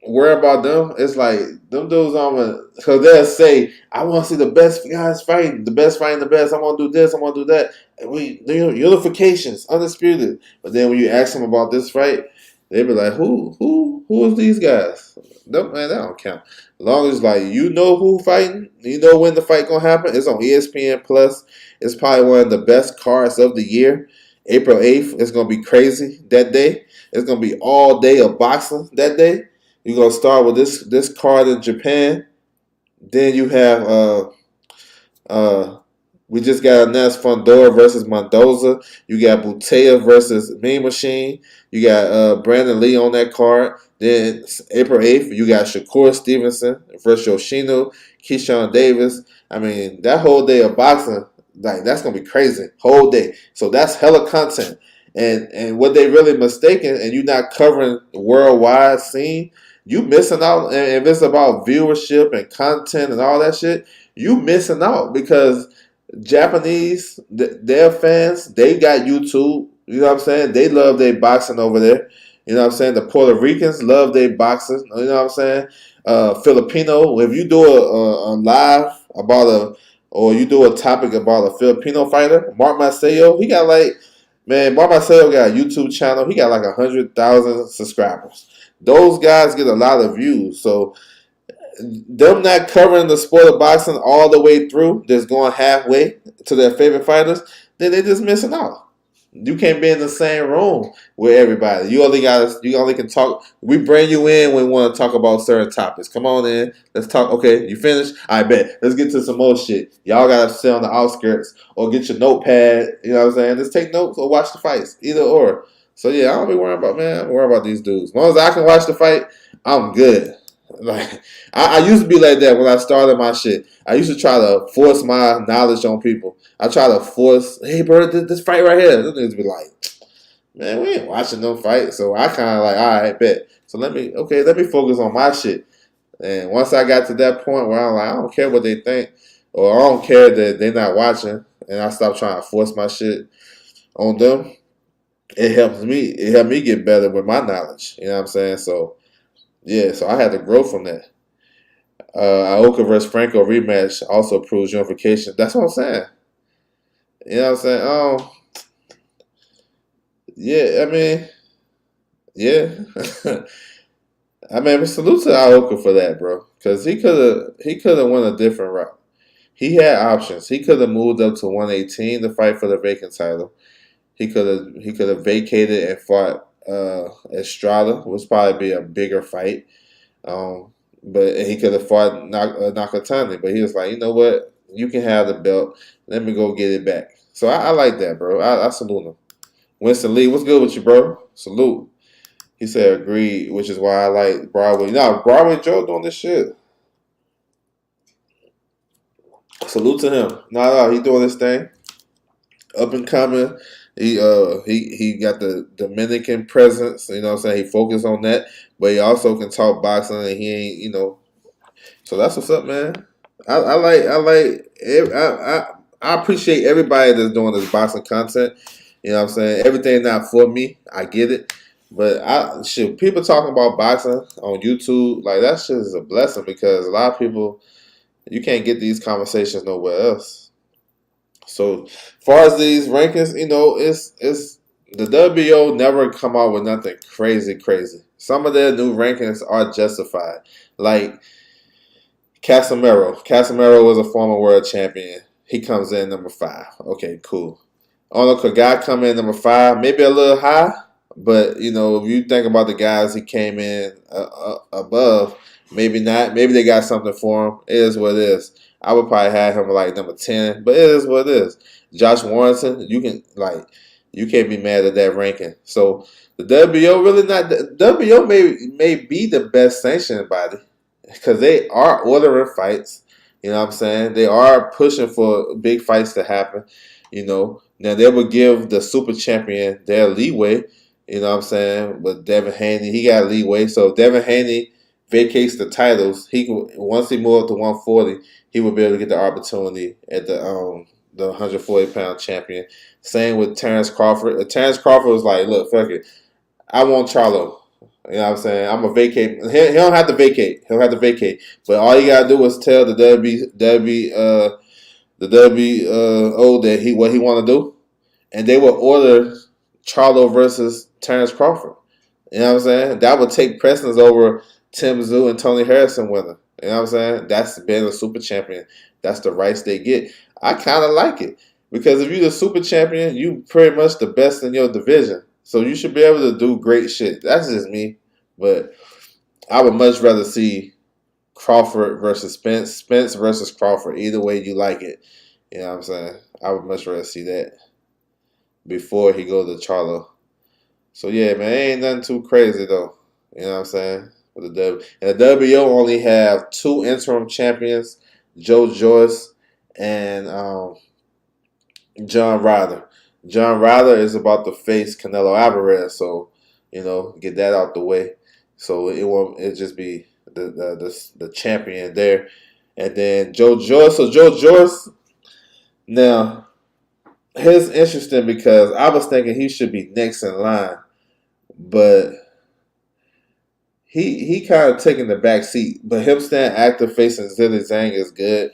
worry about them. It's like them dudes on because they'll say, "I want to see the best guys fighting, the best fighting the best. I want to do this, I want to do that." And unifications, undisputed. But then when you ask them about this fight, they be like, "Who is these guys?" Man, that don't count. As long as like you know who fighting, you know when the fight gonna happen. It's on ESPN Plus. It's probably one of the best cards of the year. April 8th, it's gonna be crazy that day. It's gonna be all day of boxing that day. You're gonna start with this card in Japan. Then you have uh we just got announced Fondora versus Mendoza. You got Butea versus Mean Machine. You got Brandon Lee on that card. Then April 8th, you got Shakur Stevenson versus Yoshino, Keyshawn Davis. I mean, that whole day of boxing, like that's gonna be crazy. Whole day. So that's hella content. And what they really mistaken, and you not covering the worldwide scene, you missing out. And if it's about viewership and content and all that shit, you missing out because Japanese, their fans, they got YouTube. You know what I'm saying? They love their boxing over there. You know what I'm saying? The Puerto Ricans love their boxing. You know what I'm saying? Filipino, if you do a live or you do a topic about a Filipino fighter, Mark Maceo, Mark Maceo got a YouTube channel. He got like 100,000 subscribers. Those guys get a lot of views. So them not covering the sport of boxing all the way through, just going halfway to their favorite fighters, then they just missing out. You can't be in the same room with everybody. You only can talk. We bring you in when we want to talk about certain topics. Come on in. Let's talk. Okay, you finished? I bet. Let's get to some more shit. Y'all gotta sit on the outskirts or get your notepad. You know what I'm saying? Just take notes or watch the fights. Either or. So yeah, I don't be worrying about man. I'm worried about these dudes. As long as I can watch the fight, I'm good. Like I used to be like that when I started my shit. I used to try to force my knowledge on people. I try to force, hey bro, this fight right here. Those niggas be like, man, we ain't watching no fight. So I kind of like, all right, bet. So let me focus on my shit. And once I got to that point where I'm like, I don't care what they think, or I don't care that they're not watching, and I stopped trying to force my shit on them. It helped me get better with my knowledge. You know what I'm saying? So yeah, so I had to grow from that. Aoka versus Franco rematch also proves unification. That's what I'm saying. You know what I'm saying? Yeah, I mean, yeah. I mean, salute to Aoka for that, bro. Because he could have went a different route. He had options. He could have moved up to 118 to fight for the vacant title. He could have vacated and fought Estrada, which would probably be a bigger fight. But he could have fought Nakatani, but he was like, you know what? You can have the belt. Let me go get it back. So I like that, bro. I salute him. Winston Lee, what's good with you, bro? Salute. He said agreed, which is why I like Broadway. No, Broadway Joe doing this shit. Salute to him. No, he doing this thing. Up and coming. He got the Dominican presence, you know what I'm saying? He focused on that, but he also can talk boxing and he ain't, So that's what's up, man. I I appreciate everybody that's doing this boxing content. You know what I'm saying? Everything not for me. I get it. But people talking about boxing on YouTube, like that shit is a blessing because a lot of people you can't get these conversations nowhere else. So, as far as these rankings, it's the WBO never come out with nothing crazy, crazy. Some of their new rankings are justified. Like Casemiro. Casemiro was a former world champion. He comes in number 5. Okay, cool. Arnold Kagat come in number 5, maybe a little high, but if you think about the guys he came in above, maybe not. Maybe they got something for him. It is what it is. I would probably have him like number 10, but it is what it is. Josh Warrington, you can't be mad at that ranking. So the WBO really not. The WBO may be the best sanctioned body because they are ordering fights. You know what I'm saying? They are pushing for big fights to happen. Now they would give the super champion their leeway. You know what I'm saying? But Devin Haney, he got leeway. So if Devin Haney vacates the titles, once he moves up to 140, he would be able to get the opportunity at the 140-pound champion. Same with Terrence Crawford. Terrence Crawford was like, look, fuck it. I want Charlo. You know what I'm saying? I'm going to vacate. He don't have to vacate. He'll have to vacate. But all you got to do is tell the WBO that what he want to do. And they will order Charlo versus Terrence Crawford. You know what I'm saying? That would take precedence over Tim Tszyu and Tony Harrison winning. You know what I'm saying? That's being a super champion. That's the rights they get. I kind of like it. Because if you're the super champion, you pretty much the best in your division. So you should be able to do great shit. That's just me. But I would much rather see Crawford versus Spence. Spence versus Crawford. Either way you like it. You know what I'm saying? I would much rather see that before he goes to Charlo. So yeah, man, ain't nothing too crazy though. You know what I'm saying? With the WBO only have 2 interim champions, Joe Joyce and John Ryder. John Ryder is about to face Canelo Alvarez, so get that out the way. So it just be the champion there, and then Joe Joyce. So Joe Joyce now. Here's interesting because I was thinking he should be next in line, but he kind of taking the back seat. But him staying active facing Zhilei Zhang is good.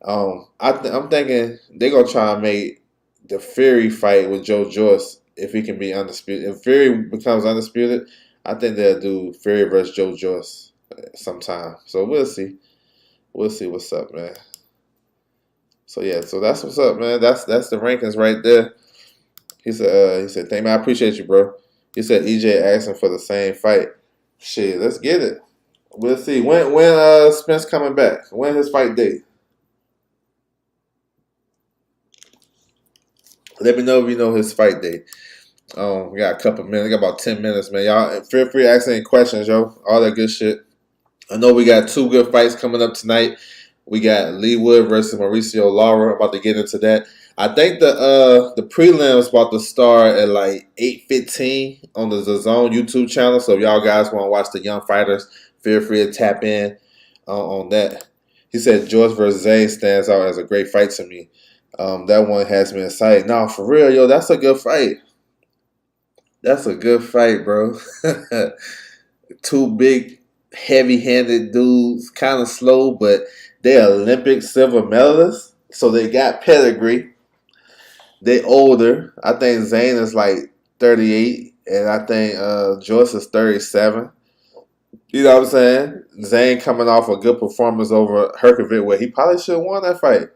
I'm thinking they're gonna try and make the Fury fight with Joe Joyce if he can be undisputed. If Fury becomes undisputed, I think they'll do Fury versus Joe Joyce sometime. So we'll see. We'll see what's up, man. So yeah, so that's what's up, man. That's the rankings right there. He said, "Thank me, I appreciate you, bro." He said EJ asking for the same fight. Shit, let's get it. We'll see. When Spence coming back? When his fight date? Let me know if you know his fight date. We got a couple minutes. We got about 10 minutes, man. Y'all feel free to ask any questions, yo. All that good shit. I know we got 2 good fights coming up tonight. We got Lee Wood versus Mauricio Lara. I'm about to get into that. I think the prelims about to start at like 8:15 on the DAZN YouTube channel. So if y'all guys want to watch the young fighters, feel free to tap in on that. He said George versus Zane stands out as a great fight to me. That one has me excited. No, for real, yo, that's a good fight. That's a good fight, bro. 2 big, heavy-handed dudes, kind of slow, but they're Olympic silver medalists, so they got pedigree. They older. I think Zane is like 38, and I think Joyce is 37. You know what I'm saying? Zane coming off a good performance over Herkovic, where he probably should have won that fight.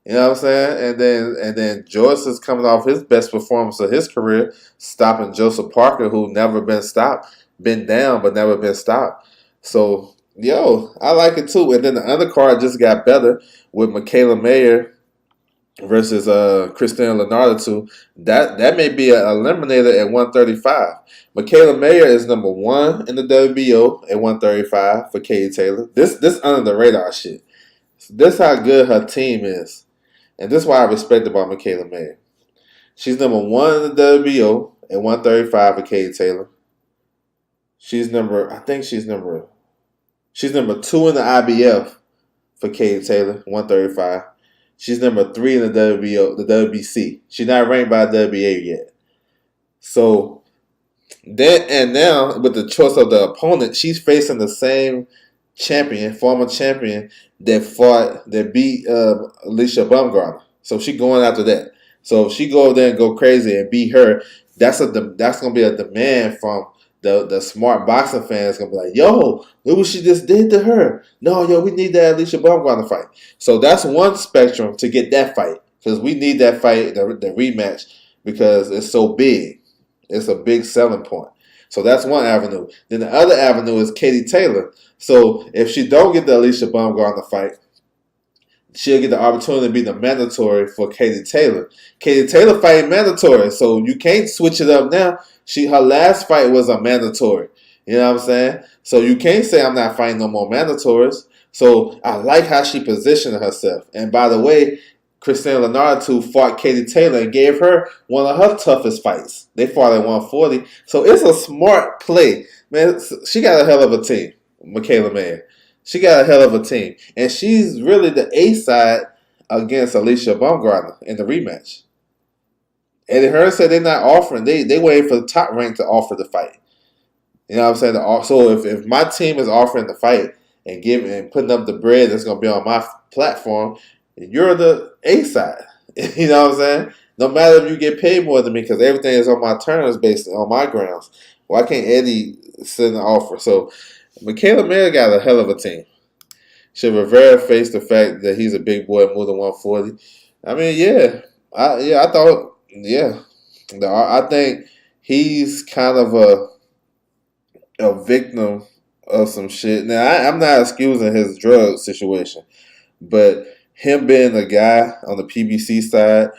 You know what I'm saying? And then Joyce is coming off his best performance of his career, stopping Joseph Parker, who never been stopped, been down but never been stopped. So, yo, I like it too. And then the undercard just got better with Michaela Mayer versus Christina Leonardo too. That may be an eliminator at 135. Michaela Mayer is number 1 in the WBO at 135 for Katie Taylor. This under the radar shit. This how good her team is. And this is why I respect about Michaela Mayer. She's number 1 in the WBO at 135 for Katie Taylor. She's number 2 in the IBF for Katie Taylor, 135. She's number 3 in the WBO, the WBC. She's not ranked by the WBA yet. So then and now with the choice of the opponent, she's facing the same champion, former champion that beat Alicia Baumgartner. So she going after that. So if she go over there and go crazy and beat her, that's gonna be a demand from the smart boxing fans. Gonna be like, yo, look what she just did to her. No, yo, we need that Alicia Baumgartner fight. So that's one spectrum to get that fight because we need that fight, the rematch, because it's so big. It's a big selling point. So that's one avenue. Then the other avenue is Katie Taylor. So if she don't get the Alicia Baumgartner fight, she'll get the opportunity to be the mandatory for Katie Taylor. Katie Taylor fight mandatory, so you can't switch it up now. Her last fight was a mandatory. You know what I'm saying? So you can't say I'm not fighting no more mandatories. So I like how she positioned herself. And by the way, Christina Leonardo fought Katie Taylor and gave her one of her toughest fights. They fought at 140. So it's a smart play. Man, she got a hell of a team, Michaela Mayer. She got a hell of a team. And she's really the A side against Alicia Baumgartner in the rematch. Eddie Hearn said they're not offering. They waiting for the top rank to offer the fight. You know what I'm saying? So if my team is offering the fight and putting up the bread that's going to be on my platform, you're the A side. You know what I'm saying? No matter if you get paid more than me, because everything is on my terms based on my grounds. Why can't Eddie send an offer? So Michaela Mayer got a hell of a team. Should Rivera face the fact that he's a big boy more than 140? I mean, I think he's kind of a victim of some shit. Now, I'm not excusing his drug situation, but him being a guy on the PBC side,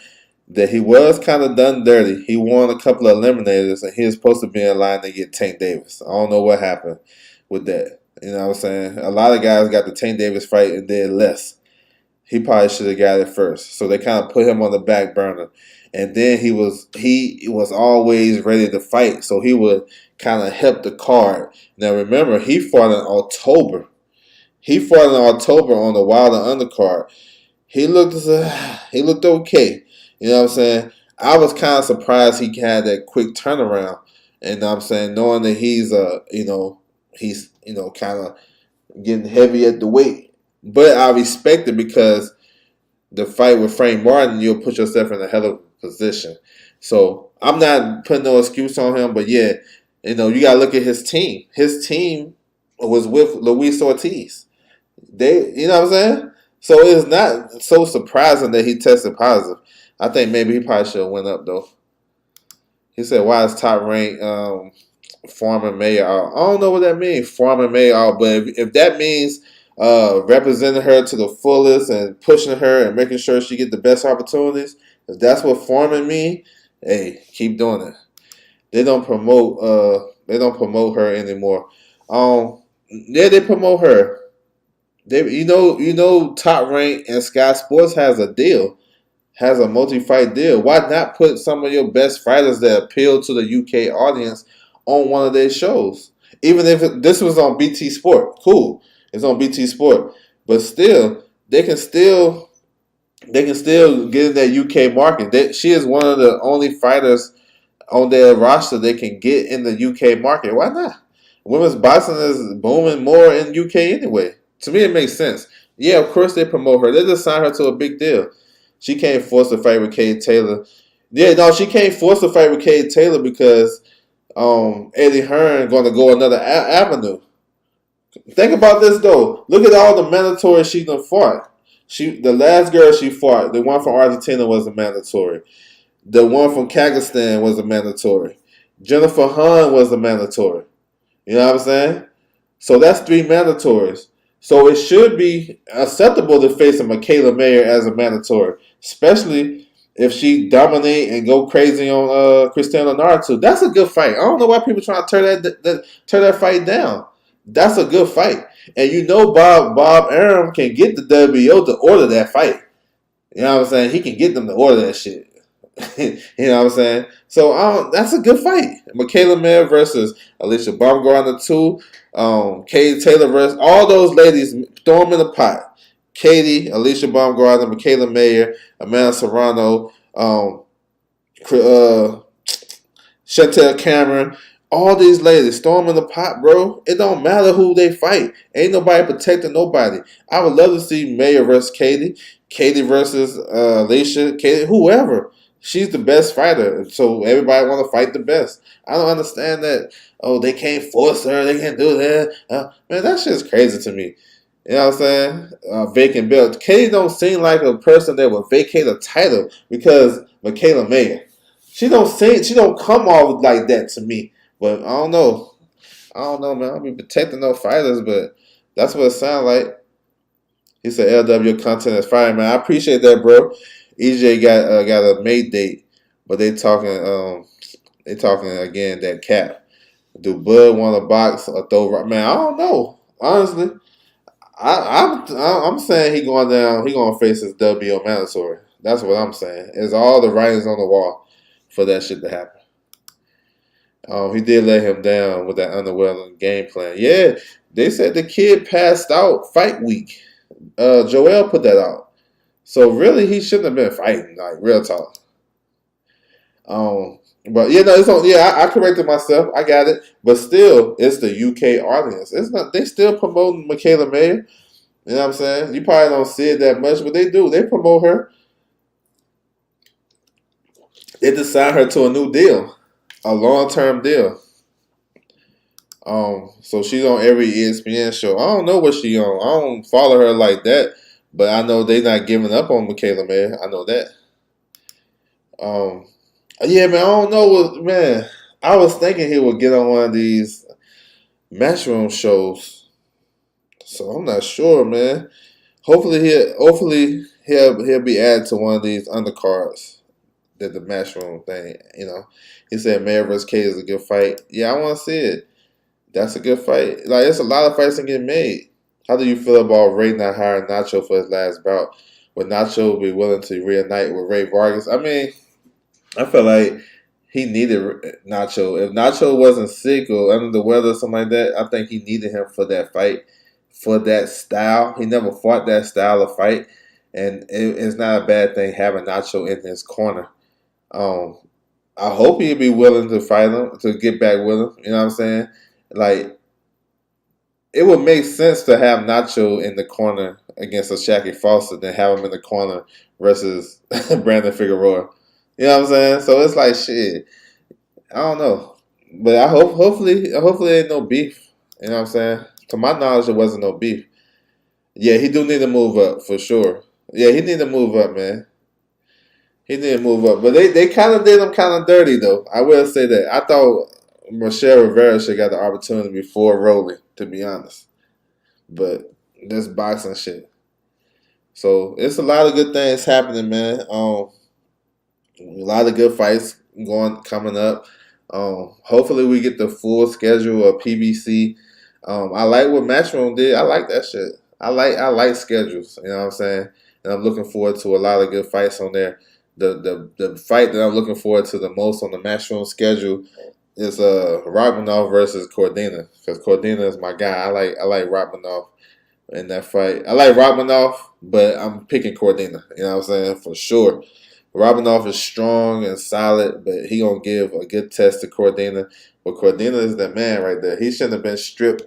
that he was kind of done dirty. He won a couple of eliminators, and he was supposed to be in line to get Tank Davis. I don't know what happened with that. You know what I'm saying? A lot of guys got the Tank Davis fight and did less. He probably should have got it first. So they kind of put him on the back burner. And then he was always ready to fight. So he would kind of help the card. Now remember, he fought in October. On the Wilder undercard. He looked okay. You know what I'm saying? I was kind of surprised he had that quick turnaround. And you know what I'm saying, knowing that he's kind of getting heavy at the weight. But I respect it because the fight with Frank Martin, you'll put yourself in a hell of a position. So I'm not putting no excuse on him, but yeah, you got to look at his team. His team was with Luis Ortiz. You know what I'm saying? So it's not so surprising that he tested positive. I think maybe he probably should have went up though. He said, "Why is top ranked Foreman Mayer out?" I don't know what that means, Foreman Mayer out. But if that means representing her to the fullest and pushing her and making sure she get the best opportunities, if that's what Foreman mean, hey, keep doing it. They don't promote her anymore. They promote her. Top Rank and Sky Sports has a deal, has a multi-fight deal. Why not put some of your best fighters that appeal to the UK audience on one of their shows? Even if this was on BT Sport, cool. It's on BT Sport, but still, they can still get in that UK market. She is one of the only fighters on their roster they can get in the UK market. Why not? Women's boxing is booming more in UK anyway. To me, it makes sense. Yeah, of course they promote her. They just signed her to a big deal. She can't force a fight with Katie Taylor. Yeah, no, she can't force a fight with Katie Taylor because Eddie Hearn going to go another avenue. Think about this though. Look at all the mandatory she done fought. The last girl she fought, the one from Argentina, was a mandatory. The one from Kazakhstan was a mandatory. Jennifer Hahn was a mandatory. You know what I'm saying? So that's 3 mandatories. So it should be acceptable to face a Michaela Mayer as a mandatory, especially if she dominate and go crazy on Christina Leonardo. That's a good fight. I don't know why people trying to tear that fight down. That's a good fight. And Bob Arum can get the WBO to order that fight. You know what I'm saying? He can get them to order that shit. You know what I'm saying? So that's a good fight. Michaela Mayer versus Alicia Baumgartner 2. Katie Taylor versus all those ladies. Throw them in the pot. Katie, Alicia Baumgartner, Michaela Mayer, Amanda Serrano, uh, Chantel Cameron, all these ladies, throw them in the pot, bro. It don't matter who they fight. Ain't nobody protecting nobody. I would love to see Mayer versus Katie, Katie versus Alicia, Katie, whoever. She's the best fighter, so everybody want to fight the best. I don't understand that. Oh, they can't force her. They can't do that. Man, that shit's crazy to me. You know what I'm saying? Vacant belt. Katie don't seem like a person that would vacate a title because Michaela Mayer. She don't come off like that to me. But I don't know. I don't know, man. I'll be protecting no fighters, but that's what it sounds like. He said LW content is fire, man. I appreciate that, bro. EJ got a May date, but they talking again that cap. Do Bud want to box or throw? Man, I don't know. Honestly, I'm saying he going down. He gonna face his WBO mandatory. That's what I'm saying. Is all the writings on the wall for that shit to happen. He did let him down with that underwhelming game plan. Yeah, they said the kid passed out fight week. Joel put that out. So really, he shouldn't have been fighting. Like real talk. But yeah, no, it's on. Yeah, I corrected myself. I got it. But still, it's the UK audience. It's not. They still promoting Michaela Mayer. You know what I'm saying? You probably don't see it that much, but they do. They promote her. They just signed her to a new deal, a long-term deal. So she's on every ESPN show. I don't know what she on. I don't follow her like that, but I know they not giving up on Michaela Mayer. I know that. Yeah, man. I don't know what man. I was thinking he would get on one of these Matchroom shows, so I'm not sure, man. Hopefully he'll be added to one of these undercards that the Matchroom thing. You know, he said Mayer vs. K is a good fight. Yeah, I want to see it. That's a good fight. Like, it's a lot of fights that get made. How do you feel about Ray not hiring Nacho for his last bout? Would Nacho be willing to reunite with Ray Vargas? I mean, I feel like he needed Nacho. If Nacho wasn't sick or under the weather or something like that, I think he needed him for that fight, for that style. He never fought that style of fight, and it's not a bad thing having Nacho in his corner. Um, I hope he'd be willing to fight him, to get back with him. You know what I'm saying? Like, it would make sense to have Nacho in the corner against a Shaqy Foster than have him in the corner versus Brandon Figueroa. You know what I'm saying? So it's like shit. I don't know, but hopefully ain't no beef. You know what I'm saying? To my knowledge, there wasn't no beef. Yeah, he do need to move up for sure. Yeah, he need to move up, man. He need to move up, but they kind of did him kind of dirty though. I will say that. I thought Michelle Rivera should got the opportunity before Rolly, to be honest. But this boxing shit. So it's a lot of good things happening, man. A lot of good fights coming up. Hopefully we get the full schedule of PBC. I like what Matchroom did. I like that shit. I like schedules. You know what I'm saying? And I'm looking forward to a lot of good fights on there. The fight that I'm looking forward to the most on the Matchroom schedule is Rachmanov versus Cordina, because Cordina is my guy. I like Rachmanov in that fight. I like Rachmanov, but I'm picking Cordina. You know what I'm saying? For sure. Rachmanov is strong and solid, but he gonna give a good test to Cordina. But Cordina is the man right there. He shouldn't have been stripped.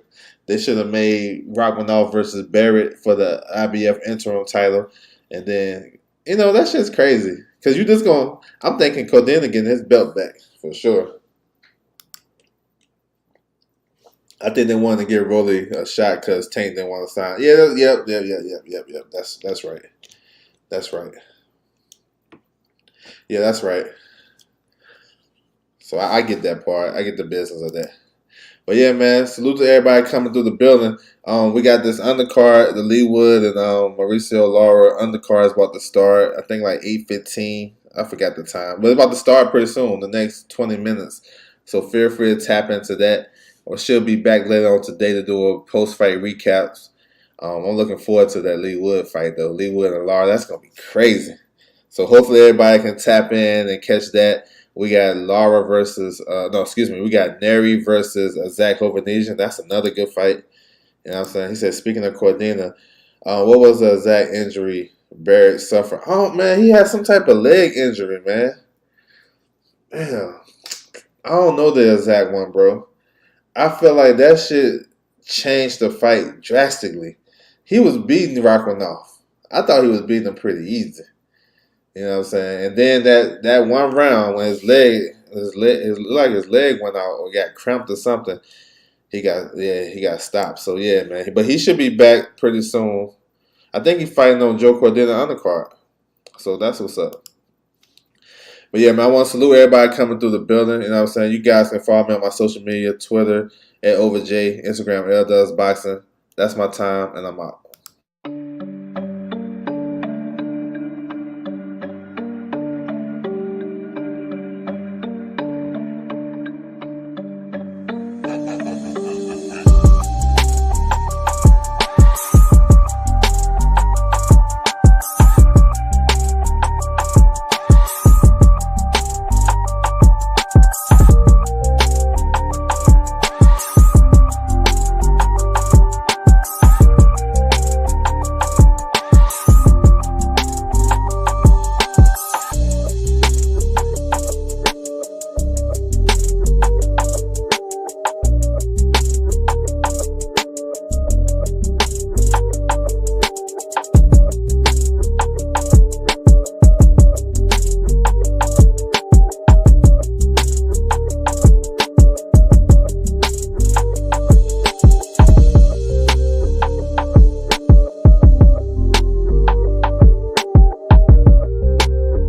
They should have made Rachmanov versus Barrett for the IBF interim title, and then that shit's crazy. Cause you just gonna. I'm thinking Cordina getting his belt back for sure. I think they wanted to give Rolly a shot because Tank didn't want to sign. Yeah, yep. That's right. That's right. Yeah, that's right. So I get that part. I get the business of that. But yeah, man, salute to everybody coming through the building. We got this undercard, the Lee Wood and Mauricio Lara undercard is about to start. I think like 8:15. I forgot the time, but it's about to start pretty soon, the next 20 minutes. So feel free to tap into that. Or she'll be back later on today to do a post-fight recaps. I'm looking forward to that Lee Wood fight, though. Lee Wood and Lara, that's going to be crazy. So hopefully everybody can tap in and catch that. We got Lara we got Neri versus Zach Ovanesian. That's another good fight. You know what I'm saying? He said, speaking of Cordina, What was the exact injury Barrett suffered? Oh man, he had some type of leg injury, man. Damn, I don't know the exact one, bro. I feel like that shit changed the fight drastically. He was beating Rockman. I thought he was beating him pretty easy. You know what I'm saying? And then that one round when it looked like his leg went out or got cramped or something. He got stopped. So yeah, man. But he should be back pretty soon. I think he's fighting on Joe Cordina undercard. So that's what's up. But yeah, man, I want to salute everybody coming through the building. You know what I'm saying? You guys can follow me on my social media, Twitter at OverJ, Instagram L Does Boxing. That's my time, and I'm out.